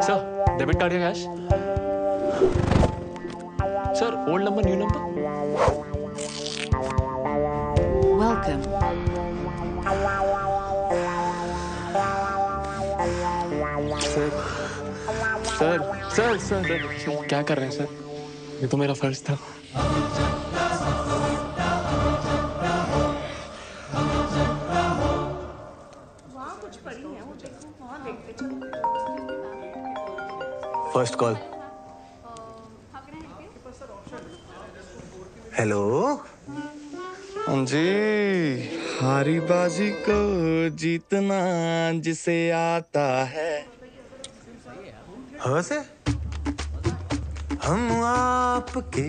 sir, debit card या cash? Sir, old number new number? Welcome. Sir क्या कर रहे हैं सर? ये तो मेरा फर्ज था। First call. हेलो। हाँ जी। हारी बाजी को जीतना जिसे आता है। हाँ से हम आपके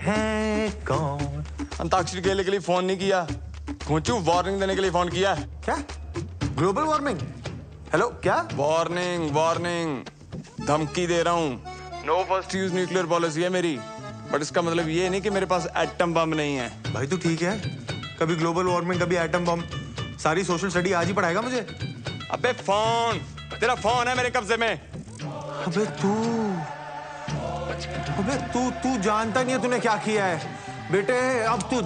हैं कौन? अंताक्षरी खेलने के लिए फोन नहीं किया, घोंचू वार्निंग देने के लिए फोन किया है। क्या? Global warming? हेलो क्या? वार्निंग वार्निंग, धमकी दे रहा हूँ। No first use nuclear policy है मेरी, बट इसका मतलब ये नहीं कि मेरे पास एटम बम नहीं है। भाई तू ठीक है? कभी ग्लोबल वार्मिंग, कभी एटम बम, सारी सोशल स्टडी आज ही पढ़ाएगा मुझे? अबे फोन, तेरा फोन है मेरे कब्जे में। अबे तू जानता नहीं है तूने क्या किया है बेटे। अब तू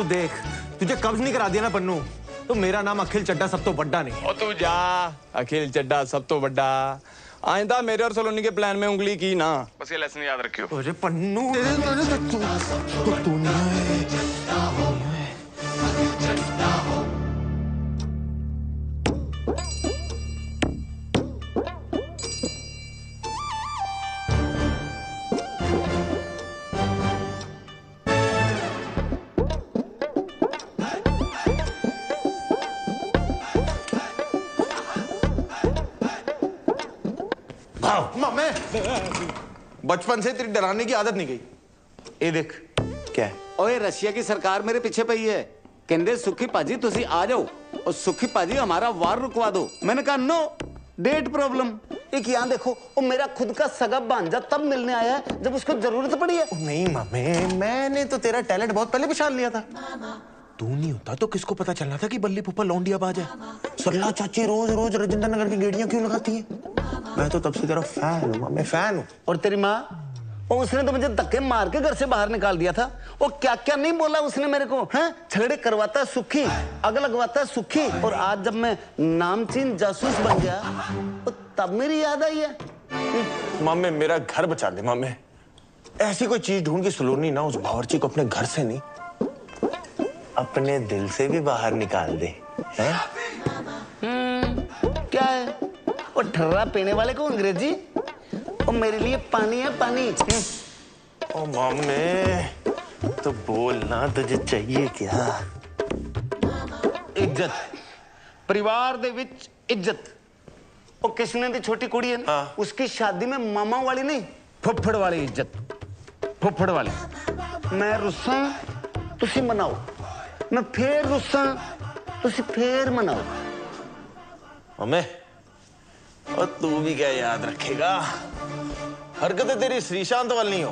देख, तुझे कब्ज नहीं करा दिया ना पन्नू, तो मेरा नाम अखिल चड्डा सब तो बड्डा नहीं। और तू जा, अखिल चड्डा सब तो बड्डा। आइंदा मेरे और सलोनी के प्लान में उंगली की ना, बस ये लेसन याद रखियो। अरे पन्नू तू बचपन से तेरी डराने की आदत नहीं गई। ये देख क्या है? ओए रशिया की सरकार मेरे पीछे पई है, कहते सुखी पाजी तुसी आ जाओ और सुखी पाजी हमारा वार रुकवा दो। मैंने कहा नो, डेट प्रॉब्लम। एक यहाँ देखो, वो मेरा खुद का सगा भांजा तब मिलने आया है जब उसको जरूरत पड़ी है। नहीं मामे, मैंने तो तेरा टैलेंट बहुत पहले पहचान लिया था। तू नहीं होता तो किसको पता चलना था कि बल्ली फूफा लौंडिया बाज है। सरला चाची रोज रोज राजेंद्र नगर की गेड़ियां क्यों लगाती है? मैं तो तब से तेरा फैन हूँ, मैं फैन हूँ। और तेरी माँ, उसने तो मुझे धक्के मार के घर से बाहर निकाल दिया था। वो क्या क्या नहीं बोला उसने मेरे को, हैं? झगड़े करवाता है सुखी, आग लगवाता है सुखी। और आज जब मैं नामचीन जासूस बन गया तो तब मेरी याद आई है। मामे मेरा घर बचा दे मामे। ऐसी कोई चीज ढूंढ के सलोनी ना उस बावर्ची को अपने घर से नहीं, अपने दिल से भी बाहर निकाल दे। हैं? क्या है वो ठर्रा पीने वाले को अंग्रेजी? वो मेरे लिए पानी है, पानी। ओ मामे तो बोलना, तुझे चाहिए क्या? इज्जत, परिवार दे विच इज्जत। वो किसने दी छोटी कुड़ी है ना, उसकी शादी में मामा वाली नहीं, फुफड़ वाली इज्जत, फुफड़ वाली। मैं रुस्सा तुसी मनाओ, मैं फिर रुस्सा तुसी फिर मनाओ। मामे और तू भी क्या याद रखेगा? हरकतें तेरी श्रीशांत वाली नहीं हो,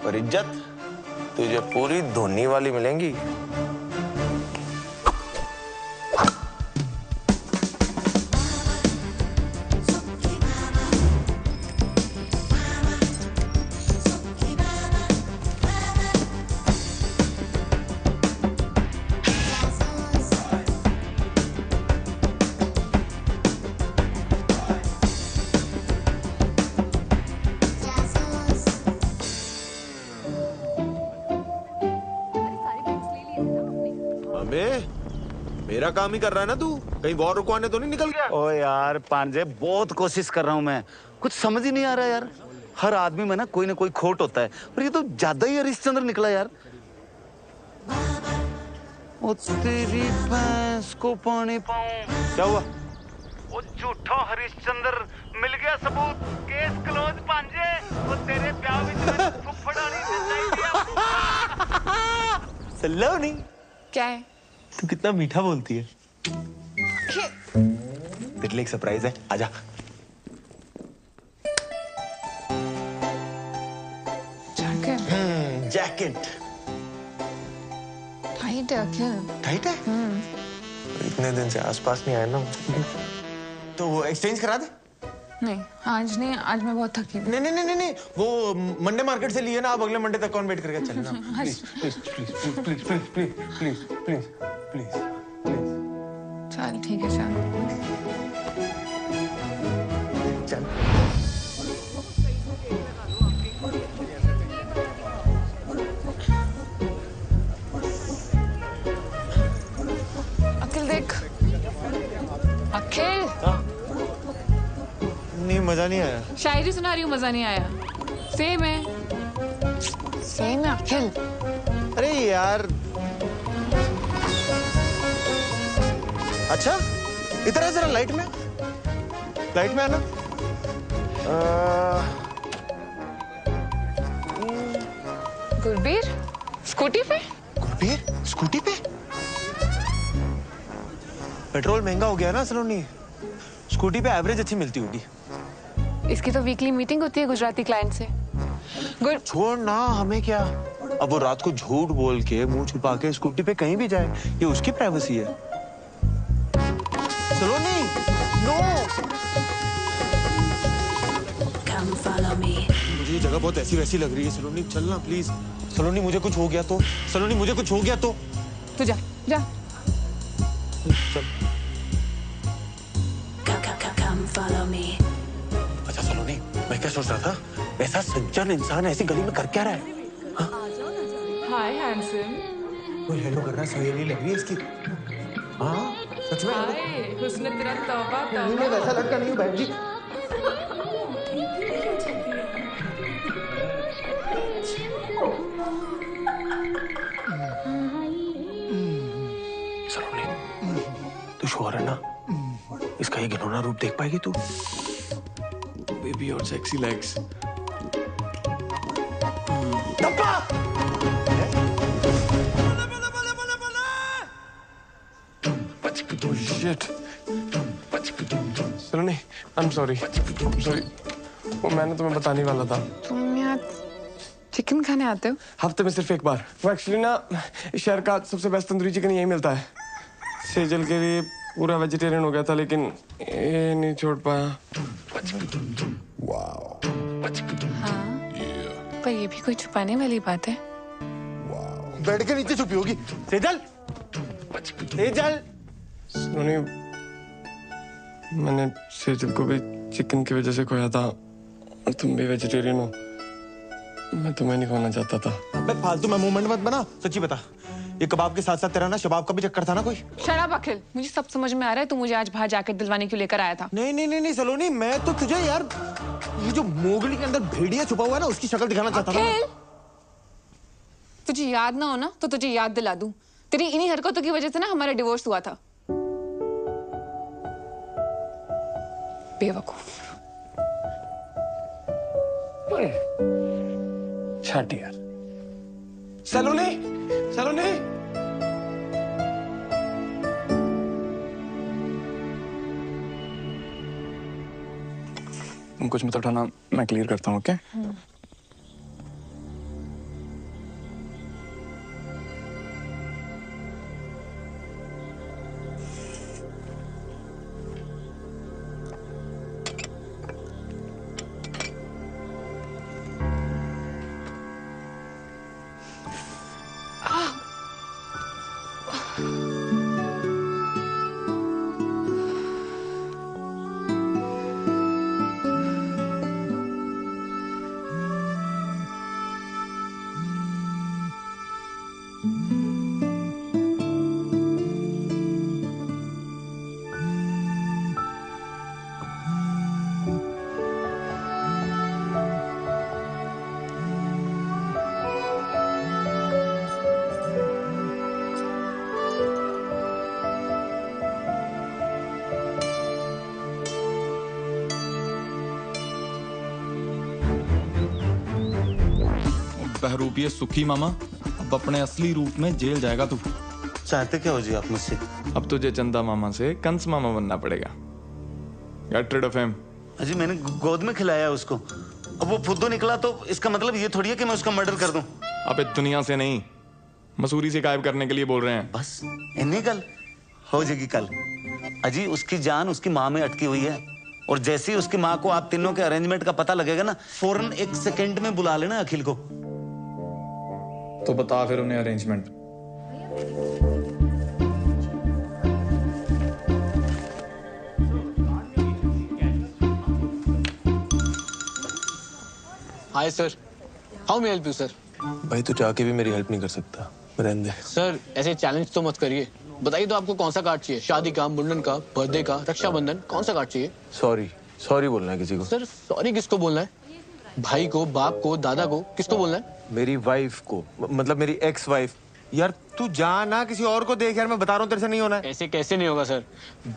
पर इज्जत तुझे पूरी धोनी वाली मिलेंगी। मेरा काम ही कर रहा है ना तू, कहीं वॉर रुकवाने तो नहीं निकल गया? ओ यार पांजे, बहुत कोशिश कर रहा हूं मैं, कुछ समझ ही नहीं आ रहा यार। हर आदमी में ना कोई खोट होता है, पर ये तो ज्यादा ही हरिश्चंद्र निकला यार। ओ तेरी भैंस को पानी पाऊं। क्या हुआ? वो झूठा हरिश्चंद्र मिल गया सबूत, केस क्लोज पांजे। वो तेरे ब्याह में फुफड़ा नहीं सलोनी, क्या है? तू कितना मीठा बोलती है। तेरे लिए एक सरप्राइज है, आजा। जैकेट टाइट है अखिल। टाइट है? इतने दिन से आसपास नहीं आया ना, तो वो एक्सचेंज करा दे। नहीं आज नहीं, आज मैं बहुत थकी हूँ। नहीं, वो मंडे मार्केट से लिए ना, आप अगले मंडे तक कौन वेट करके चलना। प्लीज। चल ठीक है, चल। अखिल देख, अखिल। नहीं मजा नहीं आया। शायरी सुना रही हूँ, मजा नहीं आया। सेम है अखिल। अरे यार अच्छा इधर है, जरा लाइट में आना। गुरबीर स्कूटी पे? गुरबीर स्कूटी पे? पेट्रोल महंगा हो गया ना सलोनी, स्कूटी पे एवरेज अच्छी मिलती होगी। इसकी तो वीकली मीटिंग होती है गुजराती क्लाइंट से। छोड़ ना, हमें क्या। अब वो रात को झूठ बोल के मुंह छुपा के स्कूटी पे कहीं भी जाए, ये उसकी प्राइवेसी है। सलोनी नो, मुझे ये जगह बहुत ऐसी वैसी लग रही है। सलोनी चलना प्लीज। सलोनी मुझे कुछ हो गया तो, सलोनी मुझे कुछ हो गया तो। तू जा जा। चल। अच्छा सलोनी, मैं क्या सोच रहा था, ऐसा सज्जन इंसान ऐसी गली में कर क्या रहा है? हाय हैंडसम। कोई हेलो कर रहा है, सहेली लग रही है इसकी। हाँ सच में। हाय हुस्न तेरा तौबा तौबा। मैं वैसा लड़का नहीं हूँ बहन जी। सलोनी तू श्योर है ना, इसका ये घिनौना रूप देख पाएगी तू? बेबी और sexy legs. Shit. Saloni, I'm sorry. वो मैंने तुम्हें बताने वाला था। तुम यहाँ चिकन खाने आते हो? हफ्ते में सिर्फ एक बार। वो एक्चुअली ना इस शहर का सबसे बेस्ट तंदूरी चिकन यही मिलता है। सेजल के लिए पूरा वेजिटेरियन हो गया था, लेकिन ये नहीं छोड़ पाया। हाँ, पर ये भी कोई छुपाने वाली बात है। बेड के नीचे छुपी होगी। सेजल, सेजल। सलोनी, मैंने सेजल को भी चिकन की वजह से खोया था, और तुम भी वेजिटेरियन हो। मैं तुम्हें नहीं खोना चाहता था। अबे फालतू में मूवमेंट मत बना। सच्ची बता, ये कबाब के साथ साथ तेरा ना शबाब का भी चक्कर था ना कोई? शराब अखिल, मुझे सब समझ में आ रहा है। तू मुझे आज बाहर जाकर दिलवाने क्यों लेकर आया था? नहीं नहीं नहीं नहीं सलोनी, मैं तो तुझे यार ये जो मोगली के अंदर भेड़िया छुपा हुआ है ना, उसकी शक्ल दिखाना चाहता था। तुझे याद ना हो ना तो तुझे याद दिला दूं। तेरी इन्हीं हरकतों की वजह से ना हमारा डिवोर्स हुआ था। बेवकूफ। छट यार। सलोनी, सलोनी। तुम कुछ मत उठाना, मैं क्लियर करता हूँ। ओके? बहरूपिये सुखी मामा, अब अपने असली रूप में जेल जाएगा तू। चाहते क्या हो जी आप मुझसे? अब तुझे चंदा मामा से कंस मामा बनना पड़ेगा। Get rid of him. अजी मैंने गोद में खिलाया उसको, अब वो फुद्दू निकला तो इसका मतलब ये थोड़ी है कि मैं उसका मर्डर कर दूं। अबे दुनिया से नहीं, मसूरी से गायब करने के लिए बोल रहे हैं। बस इन्हीं कल हो जाएगी कल। अजी उसकी जान उसकी माँ में अटकी हुई है, और जैसे ही उसकी माँ को आप तीनों के अरेंजमेंट का पता लगेगा ना, फौरन 1 सेकंड में बुला लेना अखिल को। तो बता फिर उन्हें arrangement. Hi sir, how may help you sir? भाई तू जाके भी मेरी हेल्प नहीं कर सकता, रहने दे। सर ऐसे चैलेंज तो मत करिए। बताइए तो आपको कौन सा कार्ड चाहिए? शादी का, मुंडन का, बर्थडे का, रक्षाबंधन, कौन सा कार्ड चाहिए? सॉरी, सॉरी बोलना है किसी को? सर सॉरी किसको बोलना है? भाई को, बाप को, दादा को, किसको बोलना है? मेरी वाइफ को, मतलब मेरी एक्स वाइफ यार तू जा ना, किसी और को देख यार, मैं बता रहा हूँ तेरे से नहीं होना है। ऐसे कैसे नहीं होगा सर?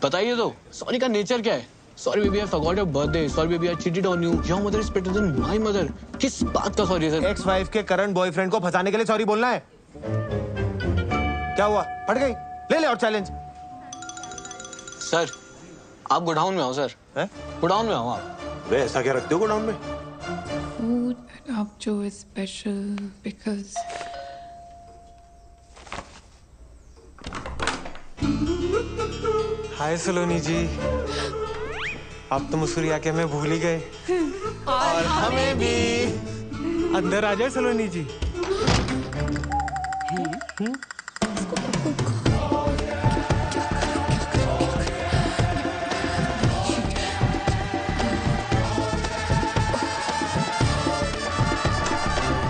बताइए तो, सॉरी का नेचर क्या है? Sorry baby, I forgot your birthday. Sorry baby, I cheated on you. Your mother is better than my mother. किस बात का सॉरी सर? एक्स वाइफ के करंट बॉयफ्रेंड को फंसाने के लिए सॉरी बोलना है? क्या हुआ, फट गई? ले ले और चैलेंज। सर आप गोडाउन में आओ सर। गोडाउन में आओ आप। वे ऐसा क्या रखते हो गोडाउन में? Food आप जो is special because हाय सलोनी जी, आप तो मुस्कुरा के हमें भूल ही गए। और हमें भी। अंदर आ जाए सलोनी जी।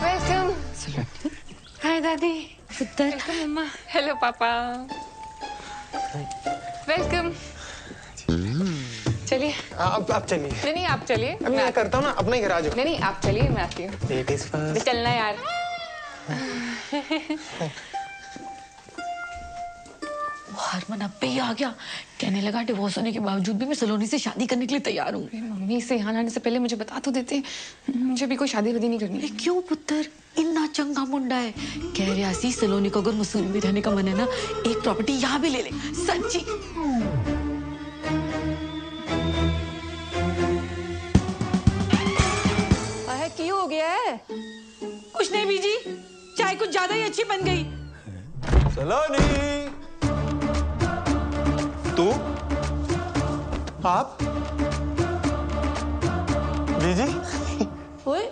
वेलकम। हाय दादी। पुत्र। वेलकम मम्मा। हेलो पापा। वेलकम। चलिए। आप चलिए। नहीं आप चलिए। अब मैं करता हूँ ना, अपना ही घर आ जाओ। नहीं आप चलिए, मैं आती हूँ। Ladies first. चलना यार। हरमन अब पे ही आ गया, कहने लगा डिवोर्स होने के बावजूद भी मैं सलोनी से शादी करने के लिए तैयार हूँ। मम्मी से यहाँ आने से पहले मुझे बता तो देते, मुझे भी कोई शादी वादी नहीं करनी। क्यों पुत्र, इतना चंगा मुंडा है। कह रहा सी सलोनी को अगर मसूरी में रहने का मन है ना, एक प्रॉपर्टी यहाँ भी ले ले। सच्ची। क्यों हो गया है? कुछ नहीं बीजी, चाय कुछ ज्यादा ही अच्छी बन गई। सलोनी, तू? आप? बीजी? ओए,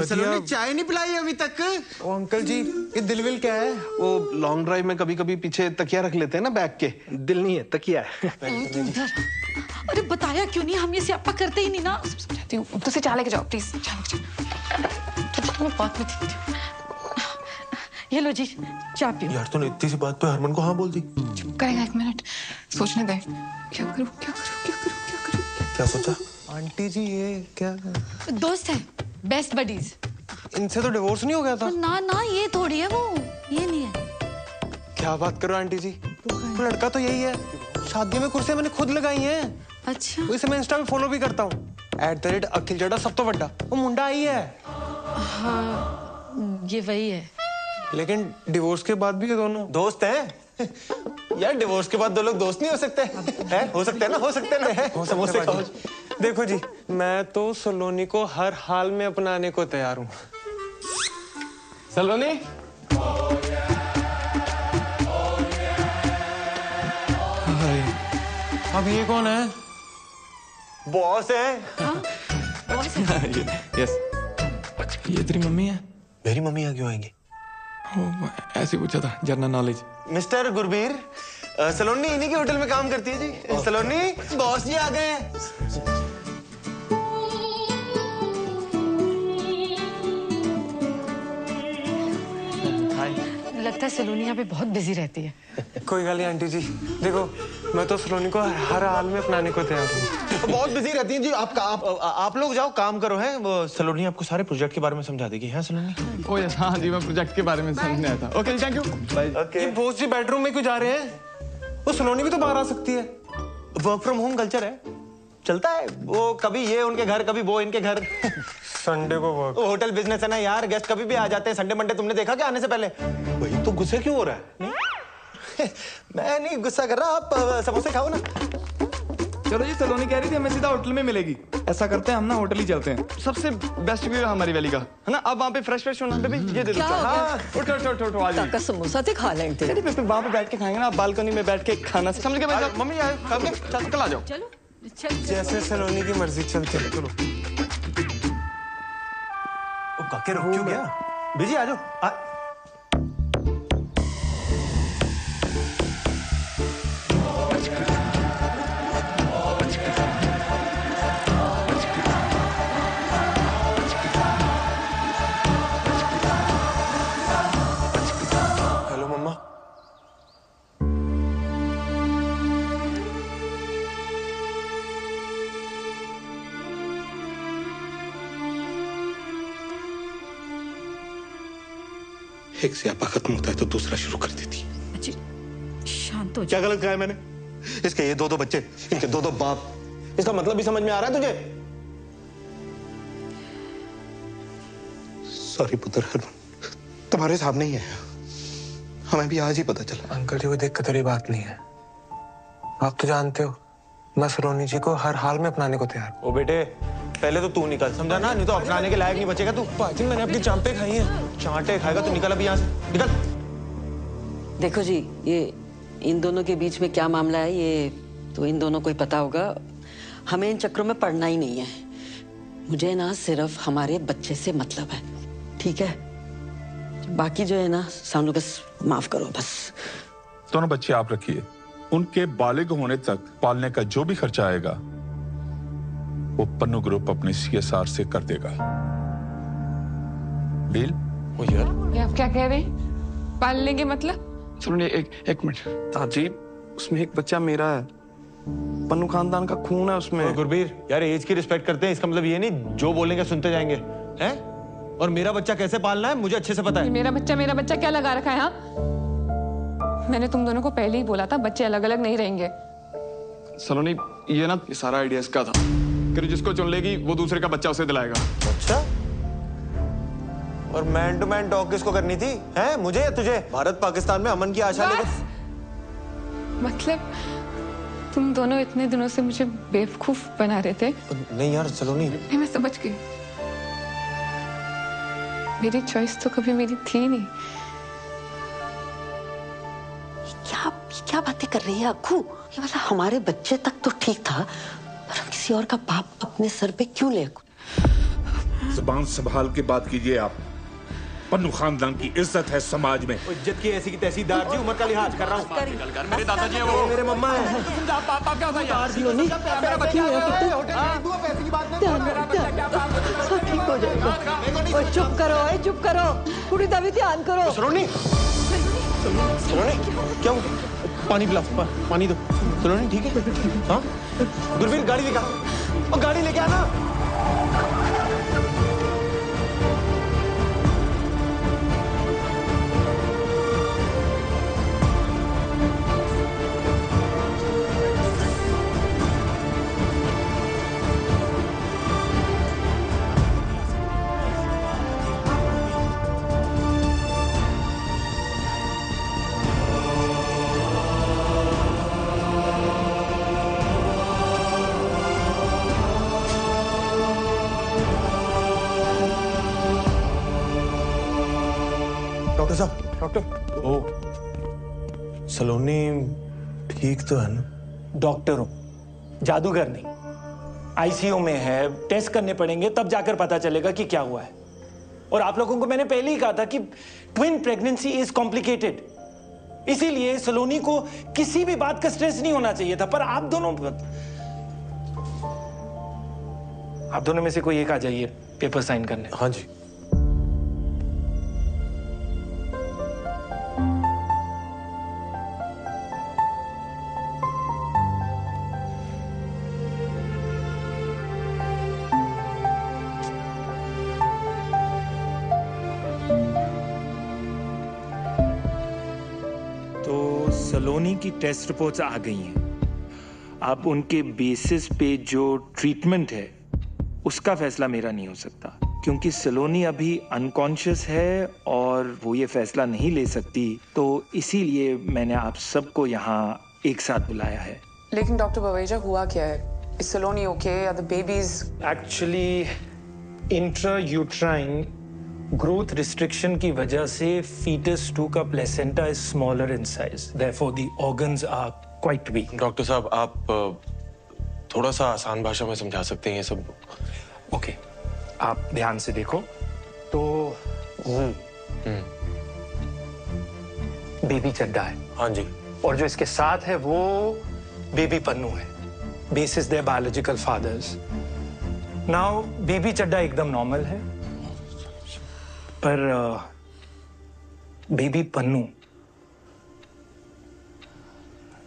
सलोनी चाय नहीं पिलाई अभी तक? ओ अंकल जी, ये दिलविल क्या है? वो लॉन्ग ड्राइव में कभी कभी पीछे तकिया रख लेते हैं ना बैग के। दिल नहीं है, तकिया है। अरे बताया क्यों नहीं, हम ये स्यापा करते ही नहीं ना। समझाती हूँ, तो से चाय लेके जाओ प्लीज। तुम्हें बात में थी। ये लो जी, चाय पियो। यार तूने इतनी सी बात पे हरमन को हाँ बोल दी। करेगा, एक मिनट सोचने दे। क्या करूँ क्या करूँ क्या करूँ क्या करूँ? क्या सोचा? आंटी जी ये क्या? दोस्त है, बेस्ट बडीज। इनसे तो डिवोर्स नहीं हो गया था? ना ना, ये थोड़ी है वो, ये नहीं है। क्या बात करो आंटी जी, वो लड़का तो यही है। शादी में कुर्सियां मैंने खुद लगाई हैं। अच्छा। वैसे मैं इंस्टा पे फॉलो भी करता हूँ। @अखिल चड्ढा सब तो बड़ा वो मुंडा आई है। हाँ, ये वही है। लेकिन डिवोर्स के बाद भी ये दोनों दोस्त हैं? यार डिवोर्स के बाद दो लोग दोस्त नहीं हो सकते हैं? हो सकते हैं ना, हो सकते हैं ना। समोसे खाओ। देखो जी, मैं तो सलोनी को हर हाल में अपनाने को तैयार हूँ। सलोनी, अब ये कौन है? बॉस है। यस, ये तेरी मम्मी है? मेरी मम्मी यहाँ क्यों आएंगी? ऐसे पूछा था, जनरल नॉलेज। मिस्टर गुरबीर, सलोनी इन्हीं के होटल में काम करती है जी। सलोनी, बॉस जी आ गए हैं। लगता है सलोनी यहाँ पे बहुत बिजी रहती है। कोई गल नहीं आंटी जी, देखो मैं तो सलोनी को हर हाल में अपनाने को तैयार हूँ। बहुत बिजी रहती हैं जी। आप लोग जाओ काम करो। हैं वो सलोनी आपको सारे प्रोजेक्ट के बारे में समझा देगी। है सलोनी? ओ यस, हाँ जी, मैं प्रोजेक्ट के बारे में समझने आया था। Okay thank you. ये बॉस जी बेडरूम में क्यों जा रहे हैं? वो सलोनी भी तो बाहर आ सकती है। वर्क फ्रॉम होम कल्चर है, चलता है। वो कभी ये उनके घर, कभी वो इनके घर। संडे को वर्क। होटल बिजनेस है ना यार, गेस्ट कभी भी आ जाते हैं। संडे मंडे तुमने देखा क्या आने से पहले? भाई तो गुस्से क्यों हो रहा है? मैं नहीं गुस्सा कर रहा, आप समोसे खाओ ना। चलो जी, सलोनी कह रही थी हमें सीधा होटल में मिलेगी। ऐसा करते हैं हम ना, होटल ही चलते हैं। सबसे बेस्ट व्यू है हमारी वैली का, है ना? अब वहाँ पे फ्रेश फ्रेश होना। बेबी ये दे दो। हाँ, उठो उठो उठो उठो, आ जाइए। समोसा से खा लेंगे। नहीं फिर वहाँ पे बैठ के खाएंगे ना, बालकनी में बैठ के खाना समझ के बैठ। मम्मी यार कल आ जाओ। चलो जैसे सलोनी की मर्जी चलते हैं। चलो काके रुक क्यों गया? बिजी आ जाओ। हेलो मम्मा। एक स्यापा खत्म होता है तो दूसरा शुरू कर देती। शांत हो। क्या गलत कहा है मैंने? इसके ये दो बच्चे, इनके दो बाप, इसका मतलब भी समझ में आ रहा है तुझे? सॉरी पुत्र, तुम्हारे सामने ही है, हमें भी आज ही पता चला। अंकल जी, कोई दिक्कत वाली बात नहीं है। आप तो जानते हो मैं सलोनी जी को हर हाल में अपनाने को तैयार। ओ बेटे, पहले तो तू निकल, समझा ना? नहीं तो अपनाने के लायक नहीं बचेगा तू। पाजी, मैंने आपकी चांपे खाई हैं। चांटे खाएगा तो निकल अभी यहाँ से, निकल। देखो जी, ये इन दोनों के बीच में क्या मामला है ये तो इन दोनों को ही पता होगा। हमें इन चक्रों में पड़ना ही नहीं है। मुझे ना सिर्फ हमारे बच्चे से मतलब है, ठीक है? बाकी जो है ना सामने बस माफ करो बस। दोनों बच्चे आप रखिए, उनके बालिग होने तक पालने का जो भी खर्चा आएगा वो पन्नू ग्रुप अपने CSR से कर देगा। डील? ओ यार, ये आप क्या कह रहे हैं? पालने के मतलब? सुनिए, एक मिनट ताजी, उसमें एक बच्चा मेरा है, पन्नू खानदान का खून है उसमें। गुरबीर यार, एज की रिस्पेक्ट करते हैं, इसका मतलब ये नहीं जो बोलेंगे सुनते जाएंगे, हैं? और मेरा बच्चा कैसे पालना है मुझे अच्छे से पता है। मेरा बच्चा क्या लगा रखा है? हाँ, मैंने तुम दोनों को पहले ही बोला था बच्चे अलग अलग नहीं रहेंगे। सलोनी, ये सारा आइडिया इसका था कि जिसको चुन लेगी वो दूसरे का बच्चा उसे दिलाएगा। अच्छा, और मैन टू मैन टॉक किसको करनी थी? हैं? मुझे या तुझे? भारत पाकिस्तान में अमन की आशा लेकर। मतलब तुम दोनों इतने दिनों से मुझे बेवकूफ बना रहे थे। नहीं यार सलोनी, नहीं, मैं समझ गई। मेरी चॉइस तो कभी मेरी थी नहीं। क्या बातें कर रही है अक्कू? ये मतलब हमारे बच्चे तक तो ठीक था, पर हम किसी और का पाप अपने सर पे क्यों ले? जुबान संभाल के बात कीजिए आप। पन्नू खानदान की इज्जत है समाज में। इज्जत की ऐसी की तहसीलदार जी, उम्र का लिहाज कर रहा हूँ। मेरे दादाजी हैं वो, मेरे मम्मा हैं। पापा क्या हुआ यार? मेरा बच्चा ठीक हो जाएगा। ओए चुप करो, पूरी दबी ध्यान करो। सलोनी, क्या हुआ? पानी पिला, पानी दो। सलोनी ठीक है? हाँ गुरबीर, गाड़ी दिखा और गाड़ी लेके आना। डॉक्टर साहब, डॉक्टर। ओ, सलोनी ठीक तो है ना? डॉक्टर हूं, जादूगर नहीं। आईसीयू में है, टेस्ट करने पड़ेंगे तब जाकर पता चलेगा कि क्या हुआ है। और आप लोगों को मैंने पहले ही कहा था कि ट्विन प्रेगनेंसी इज कॉम्प्लिकेटेड, इसीलिए सलोनी को किसी भी बात का स्ट्रेस नहीं होना चाहिए था। पर आप दोनों में से कोई एक आ जाइए पेपर साइन करने। हाँ जी। सलोनी की टेस्ट रिपोर्ट्स आ गई हैं। अब उनके बेसिस पे जो ट्रीटमेंट है उसका फैसला मेरा नहीं हो सकता, क्योंकि सलोनी अभी अनकॉन्शियस है और वो ये फैसला नहीं ले सकती। तो इसीलिए मैंने आप सबको यहाँ एक साथ बुलाया है। लेकिन डॉक्टर बवेजा, हुआ क्या है? Is Saloni okay? Are the babies? Actually intrauterine growth restriction की वजह से fetus 2 का placenta is smaller in size, therefore the organs are quite weak. Doctor साहब, आप थोड़ा सा आसान भाषा में समझा सकते हैं ये सब? ओके, आप ध्यान से देखो तो बेबी चड्डा है। हाँ जी। और जो इसके साथ है वो बेबी पन्नू है, basis their biological fathers. Now baby Chadda एकदम नॉर्मल है, पर बेबी पन्नू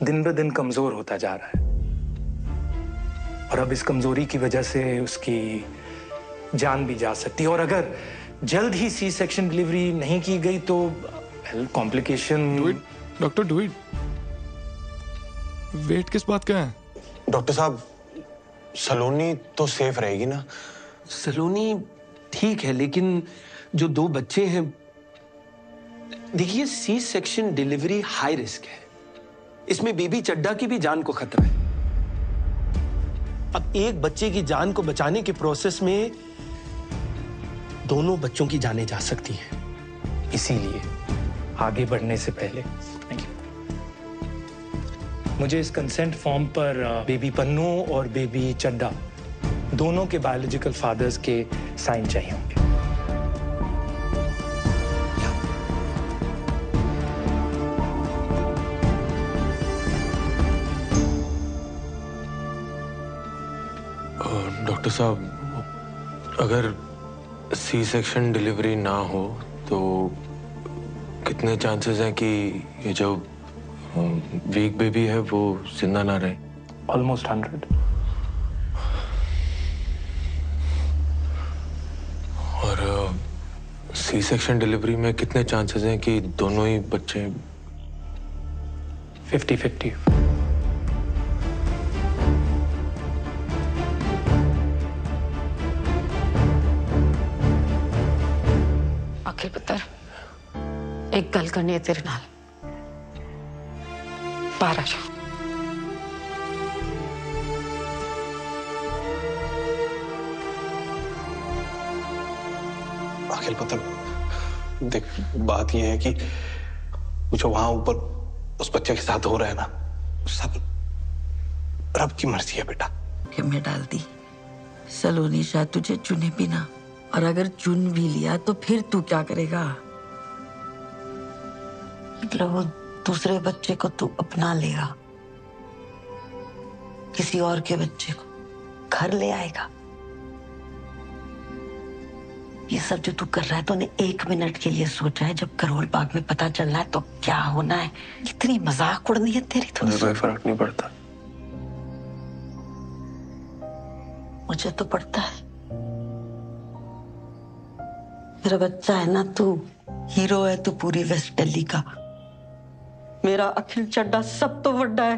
दिन ब दिन कमजोर होता जा रहा है और अब इस कमजोरी की वजह से उसकी जान भी जा सकती है। और अगर जल्द ही सी सेक्शन डिलीवरी नहीं की गई तो complication. Doctor do it. Wait किस बात का है? डॉक्टर साहब, सलोनी तो सेफ रहेगी ना? सलोनी ठीक है, लेकिन जो 2 बच्चे हैं, देखिए C section delivery high risk है। इसमें बेबी चड्डा की भी जान को खतरा है। अब एक बच्चे की जान को बचाने के प्रोसेस में दोनों बच्चों की जानें जा सकती हैं। इसीलिए आगे बढ़ने से पहले मुझे इस कंसेंट फॉर्म पर बेबी पन्नू और बेबी चड्डा दोनों के बायोलॉजिकल फादर्स के साइन चाहिए होंगे। डॉक्टर साहब, अगर सी सेक्शन डिलीवरी ना हो तो कितने चांसेस हैं कि ये जो वीक बेबी है वो जिंदा ना रहे? ऑलमोस्ट 100। और सी सेक्शन डिलीवरी में कितने चांसेस हैं कि दोनों ही बच्चे? 50-50। अखिल पुत्र, एक गल करनी है तेरे नाल। बाहर आ जाओ। अखिल पुत्र, देख बात यह है कि जो वहां ऊपर उस बच्चे के साथ हो रहा है ना, सब रब की मर्जी है बेटा। में डाल दी। सलोनी शायद तुझे चुने भी ना, और अगर चुन भी लिया तो फिर तू क्या करेगा? मतलब वो दूसरे बच्चे को तू अपना लेगा, किसी और के बच्चे को घर ले आएगा। ये सब जो तू कर रहा है, तूने 1 मिनट के लिए सोचा है जब करोल बाग में पता चलना है तो क्या होना है? कितनी मजाक उड़नी है तेरी। मुझे कोई फर्क नहीं पड़ता। मुझे तो पड़ता है। मेरा बच्चा है ना तू, हीरो है तू पूरी वेस्ट दिल्ली का। मेरा अखिल चड्डा सब तो बड़ा है।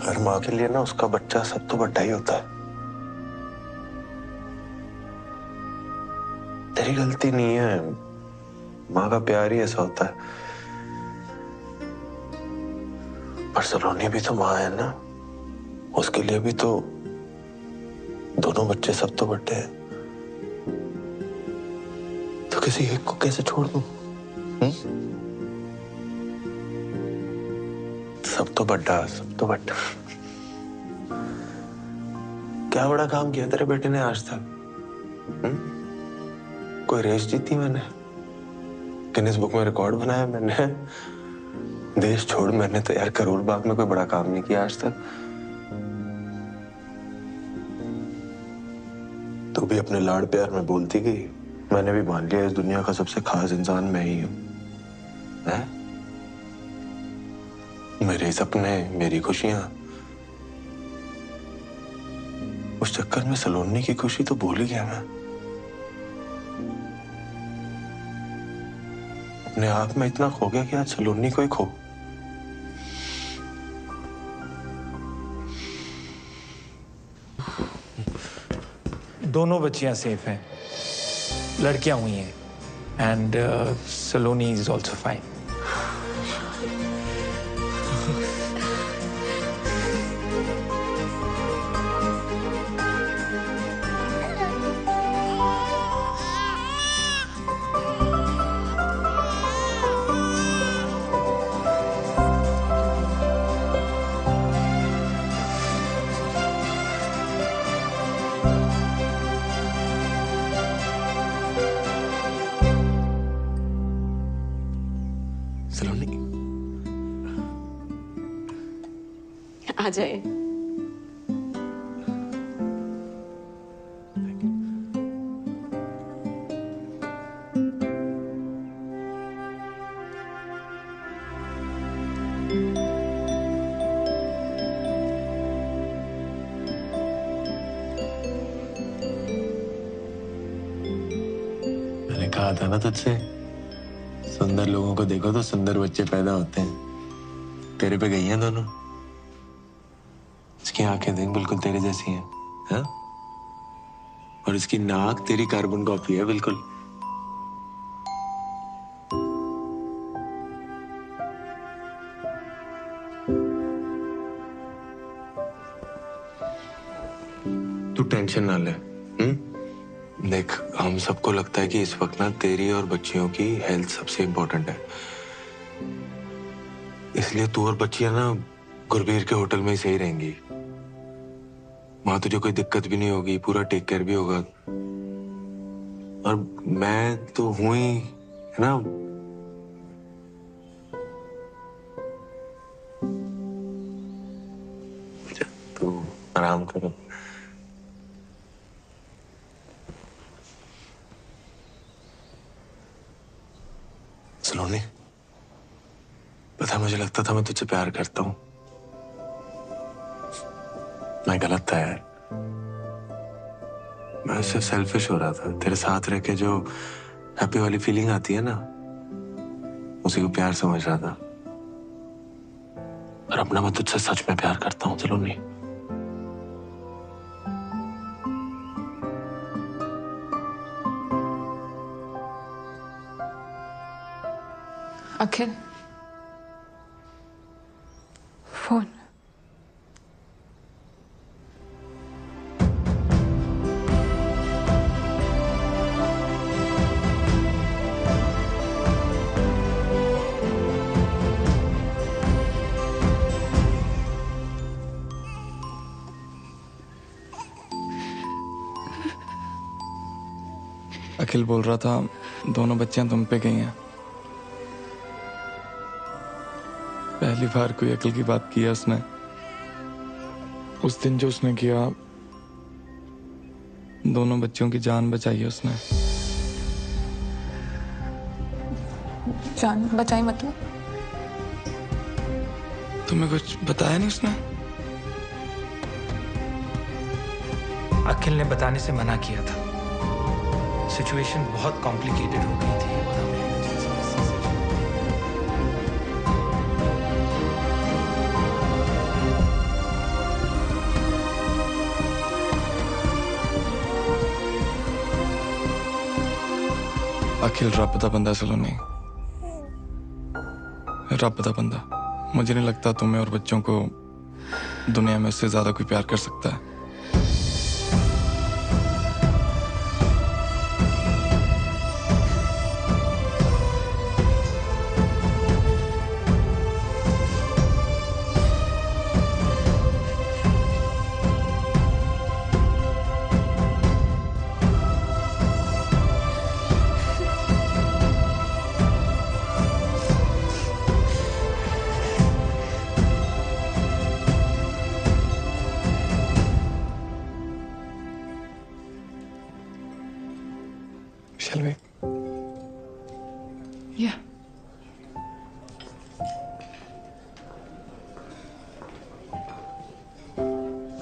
हर माँ के लिए ना उसका बच्चा सब तो बड़ा ही होता है। तेरी गलती नहीं है, माँ का प्यार ही ऐसा होता है। पर सलोनी भी तो माँ है ना, उसके लिए भी तो दोनों बच्चे सब तो बड़े हैं। तो किसी एक को कैसे छोड़ दूं? सब तो बड़ा, सब तो बड़ा। क्या बड़ा काम किया तेरे बेटे ने आज तक? कोई रेस जीती मैंने, गिनीज बुक में रिकॉर्ड बनाया मैंने। देश छोड़, मैंने तो यार करोल बाग में कोई बड़ा काम नहीं किया आज तक। तू भी अपने लाड़ प्यार में बोलती गई, मैंने भी मान लिया इस दुनिया का सबसे खास इंसान मैं ही हूं। मेरे सपने, मेरी खुशियां, उस चक्कर में सलोनी की खुशी तो भूल ही गया मैं। अपने आप में इतना खो गया कि आज सलोनी को ही खो। दोनों बच्चियां सेफ हैं, लड़कियां हुई हैं, and Saloni is also fine. Saloni आ जाए। था ना तुझसे, सुंदर लोगों को देखो तो सुंदर बच्चे पैदा होते हैं। तेरे पे गई हैं दोनों। इसकी आंखें देख बिल्कुल तेरे जैसी हैं, हाँ? और इसकी नाक तेरी कार्बन कॉपी है बिल्कुल। तू टेंशन ना ले। देख, हम सबको लगता है कि इस वक्त ना तेरी और बच्चियों की हेल्थ सबसे इम्पोर्टेंट है, इसलिए तू और बच्चियां ना गुरबीर के होटल में ही सही रहेंगी। वहां तुझे कोई दिक्कत भी नहीं होगी, पूरा टेक केयर भी होगा। और मैं तो हूं ही, है ना। तू आराम कर। सलोनी, पता है मुझे लगता था मैं तुझसे प्यार करता हूं। मैं गलत था यार। मैं सिर्फ सेल्फिश हो रहा था। तेरे साथ रह के जो हैप्पी वाली फीलिंग आती है ना, उसी को प्यार समझ रहा था। और अपना मैं तुझसे सच में प्यार करता हूं सलोनी। अखिल, फोन। अखिल बोल रहा था दोनों बच्चियां तुम पे गई हैं। पहली बार कोई अकल की बात की है उसने। उस दिन जो उसने किया, दोनों बच्चों की जान बचाई है उसने। जान बचाई मतलब? तुम्हें कुछ बताया नहीं उसने? अखिल ने बताने से मना किया था। सिचुएशन बहुत कॉम्प्लिकेटेड हो गई थी और हमें अखिल रब दा बंदा सलोनी, रब दा बंदा। मुझे नहीं लगता तुम्हें और बच्चों को दुनिया में उससे ज्यादा कोई प्यार कर सकता है। Shall we? Yeah.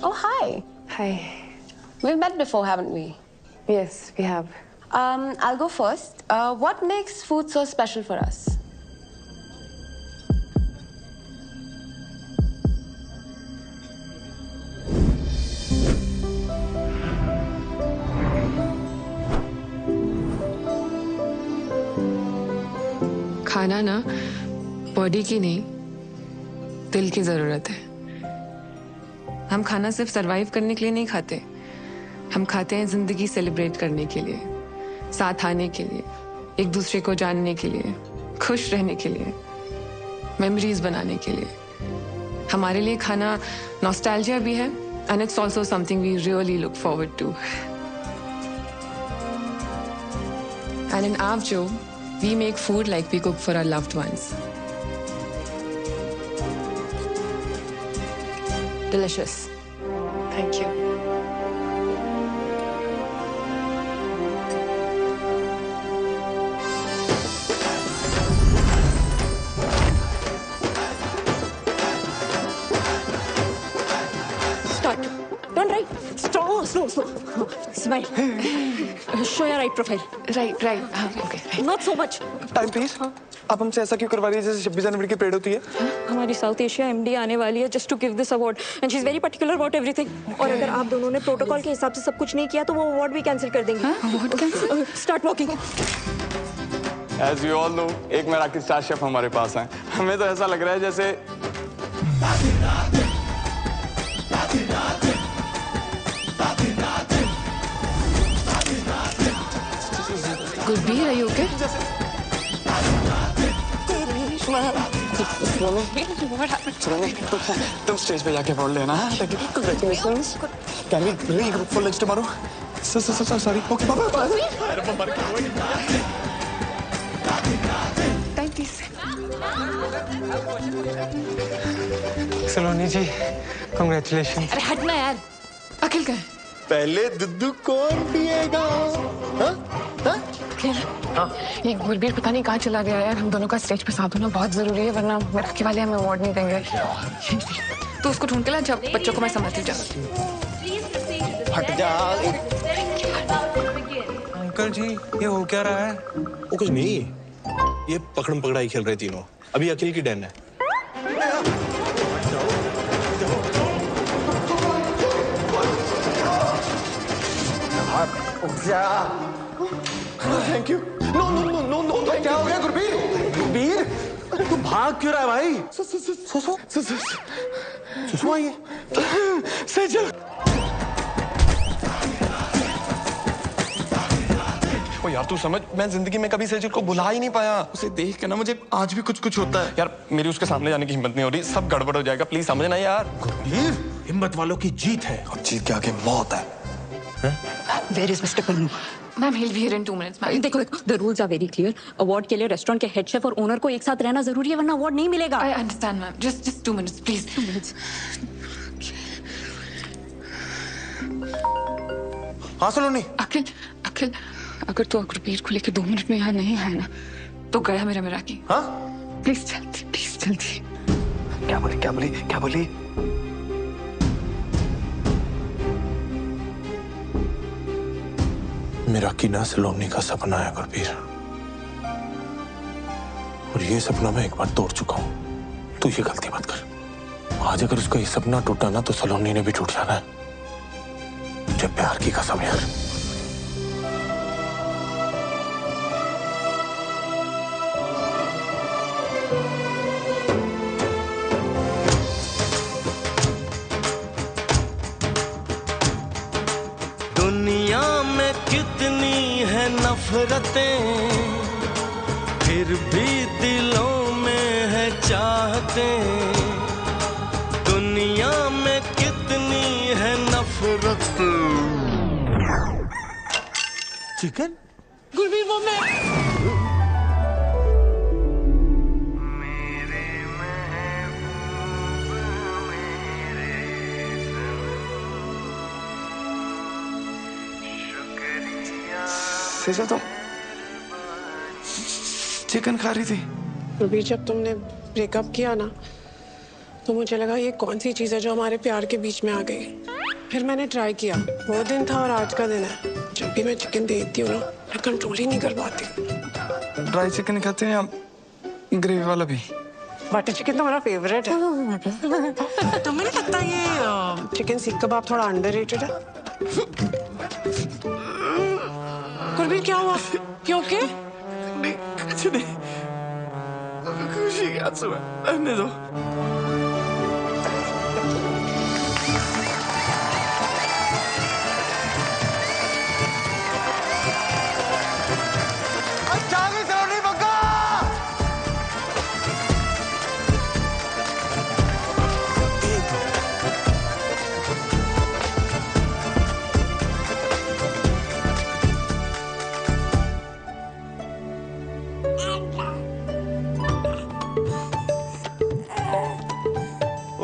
Oh, hi. Hi. We've met before, haven't we? Yes, we have. I'll go first. What makes food so special for us? खाना ना बॉडी की नहीं, दिल की जरूरत है। हम खाना सिर्फ सरवाइव करने के लिए नहीं खाते, हम खाते हैं जिंदगी सेलिब्रेट करने के लिए, साथ आने के लिए, एक दूसरे को जानने के लिए, खुश रहने के लिए, मेमोरीज बनाने के लिए। हमारे लिए खाना नॉस्टैल्जिया भी है and it's also something we really look forward to. And in आवजो we make food like we cook for our loved ones. Delicious. Thank you. Start. Turn right. Slow. Smile. Show your right profile. Right. हाँ, okay. Not so much. Time please. आप हमसे ऐसा क्यों करवा रही है जैसे 26 जनवरी की परेड होती है? हमारी साउथ एशिया एमडी आने वाली है just to give this award and she's very particular about everything. और अगर आप दोनों ने प्रोटोकॉल के हिसाब से सब कुछ नहीं किया तो वो अवार्ड भी कैंसिल कर देंगे। Award cancel? Start walking. As you all know, एक मराठी स्टार शेफ हमारे पास हैं। हमें तो ऐसा लग रहा है जैसे Gurveer, are you okay? तुम स्टेज पे जाके बोल लेना। Congratulations. Can we regroup for lunch tomorrow? Sorry. Okay, bye. Saloni ji, congratulations. अरे हटना यार। अखिल का है? पहले दुद्धू कौन पिएगा? ये गुरबीर पता नहीं कहाँ चला गया यार। हम दोनों का स्टेज पे साथ होना बहुत जरूरी है वरना मराठी वाले हमें अवार्ड नहीं देंगे। तो उसको ढूंढ के ला, जब बच्चों को मैं संभालती जाऊँ। हट जा। अंकल जी, ये हो क्या रहा है? वो कुछ नहीं, ये पकड़म पकड़ाई खेल रहे तीनों। अभी अखिल की टर्न है। Thank you. नो, क्या हो गया गुरबीर? गुरबीर, तू भाग क्यों रहा है भाई? सुसु आइए। सेजल। ओ यार तू समझ, मैं जिंदगी में कभी सेजल को भुला ही नहीं पाया। उसे देख के ना मुझे आज भी कुछ होता है। यार मेरी उसके सामने जाने की हिम्मत नहीं हो रही। सब गड़बड़ हो जाएगा, प्लीज समझना यार। गुरबीर, हिम्मत वालों की जीत है और जीत के आगे मौत है। Where is Mr. Pannu? Ma'am, he'll be here in 2 minutes. Ma'am. देखो, the rules are very clear. Award के लिए रेस्टोरेंट के हेड शेफ और ओनर को एक साथ रहना जरूरी है वरना अवार्ड नहीं मिलेगा। I understand, ma'am. Just 2 minutes, please. 2 minutes. हाँ सलोनी। अखिल, अगर तू गुरबीर को लेकर 2 मिनट में यहाँ नहीं है ना, तो गया मेरा की। हाँ? प्लीज जल्दी। क्या बोली? मेरा कीना सलोनी का सपना है गुरबीर, और ये सपना मैं एक बार तोड़ चुका हूं। तू ये गलती मत कर। आज अगर उसका ये सपना टूटा ना तो सलोनी ने भी टूट जाना है। मुझे प्यार की कसम यार। दुनिया में कितनी है नफरतें, फिर भी दिलों में है चाहतें। दुनिया में कितनी है नफरतें। चिकन? गुरबीर वो मैं। सेजल तुम चिकन खा रही थी? अभी जब तुमने ब्रेकअप किया ना तो मुझे लगा ये कौन सी चीज़ है जो हमारे प्यार के बीच में आ गई। फिर मैंने ट्राई किया, वो दिन था और आज का दिन है। जब भी मैं चिकन देखती हूँ ना मैं कंट्रोल ही नहीं कर पाती। ड्राई चिकन खाते हैं या ग्रेवी वाला भी? बटर चिकन तो मेरा फेवरेट है। तुम्हें नहीं लगता ये चिकन सीख कबाब थोड़ा अंडररेटेड है? गुरबीर क्या हुआ? क्यों के? कुछ नहीं, खुशी के आंसू है। रहने दो।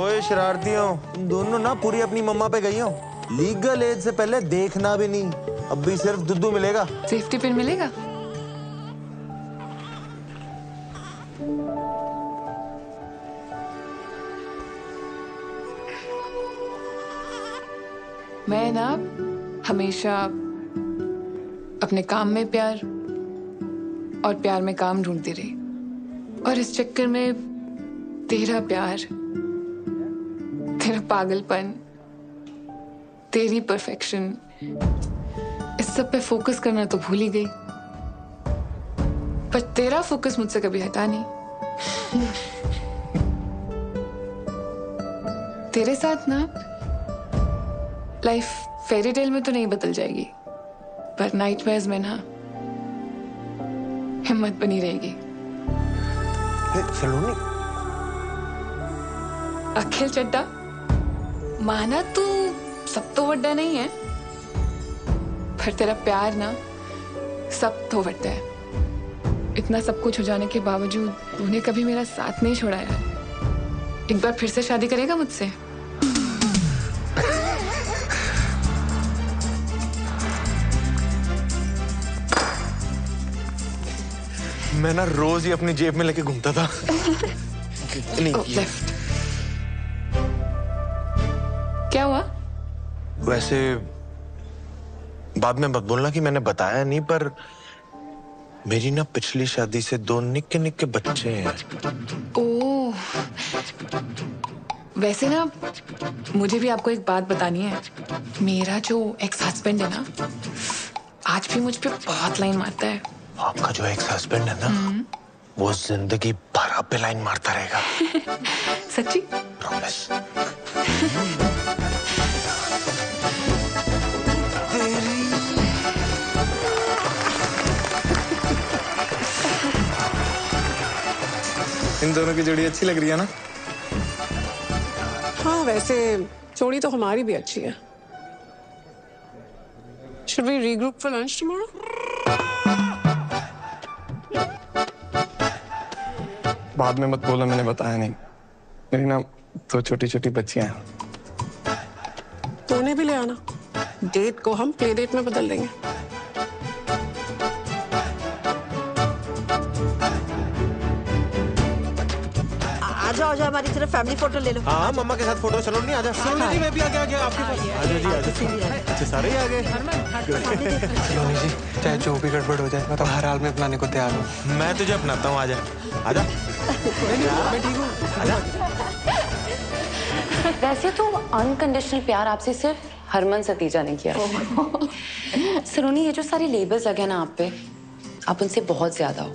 ओए शरारतियों, तुम दोनों ना पूरी अपनी मम्मा पे गई हो। लीगल एज से पहले देखना भी नहीं। अब भी सिर्फ दुद्धू मिलेगा। सेफ्टी पिन मिलेगा? मैं ना हमेशा अपने काम में प्यार और प्यार में काम ढूंढती रही, और इस चक्कर में तेरा प्यार, तेरा पागलपन, तेरी परफेक्शन, इस सब पे फोकस करना तो भूल ही गई। पर तेरा फोकस मुझसे कभी हटा नहीं। तेरे साथ ना लाइफ फेरी टेल में तो नहीं बदल जाएगी, पर नाइटमेयर्स में ना हिम्मत बनी रहेगी। सलोनी, अखिल चड्डा, माना तू सब तो वड्डा नहीं है, पर तेरा प्यार ना सब तो वड्डा है। इतना सब कुछ हो जाने के बावजूद तूने कभी मेरा साथ नहीं छोड़ा यार। एक बार फिर से शादी करेगा मुझसे? मैं ना रोज ही अपनी जेब में लेके घूमता था। लेफ्ट। क्या हुआ? वैसे बाद में मत बोलना कि मैंने बताया नहीं, पर मेरी ना पिछली शादी से 2 निक्के निक्के बच्चे हैं। ओह, वैसे ना मुझे भी आपको एक बात बतानी है। मेरा जो एक्स हस्बैंड है ना, आज भी मुझ पे बहुत लाइन मारता है। आपका जो एक्स हस्बैंड है ना, वो जिंदगी भर आप पे लाइन मारता रहेगा। सच्ची? प्रॉमिस। इन दोनों की जोड़ी अच्छी लग रही है ना? हाँ, वैसे जोड़ी तो हमारी भी अच्छी है। Should we regroup for lunch tomorrow? बाद में मत बोलो मैंने बताया नहीं। मेरी ना 2 छोटी छोटी बच्चियां हैं। तो उन्हें भी ले आना। डेट को हम प्ले डेट में बदल देंगे। आ जाओ हमारी तरफ फैमिली फोटो ले लो। हाँ, मम्मा के साथ फोटो। सलोनी आजा। सलोनी जी, मैं भी आ गया आपके पास। आजा जी, आजा। अच्छा, सारे ही आ गए। सलोनी जी, चाहे जो भी गड़बड़ हो जाए, मैं तो हर हाल में अपनाने को तैयार हूँ। मैं तुझे अपनाता हूँ, आजा। आजा। मैं ठीक हूँ। आजा। वैसे तो अनकंडीशनल प्यार आपसे सिर्फ हरमन सतीजा ने किया। सलोनी, ये जो सारे लेबल्स लगे ना आप पे, आप उनसे बहुत ज्यादा हो।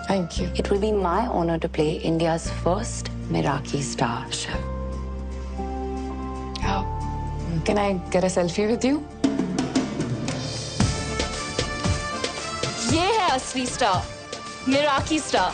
Thank you. It will be my honor to play India's first Meraki star. How? Can I get a selfie with you? ये है असली स्टार, मिराकी स्टार।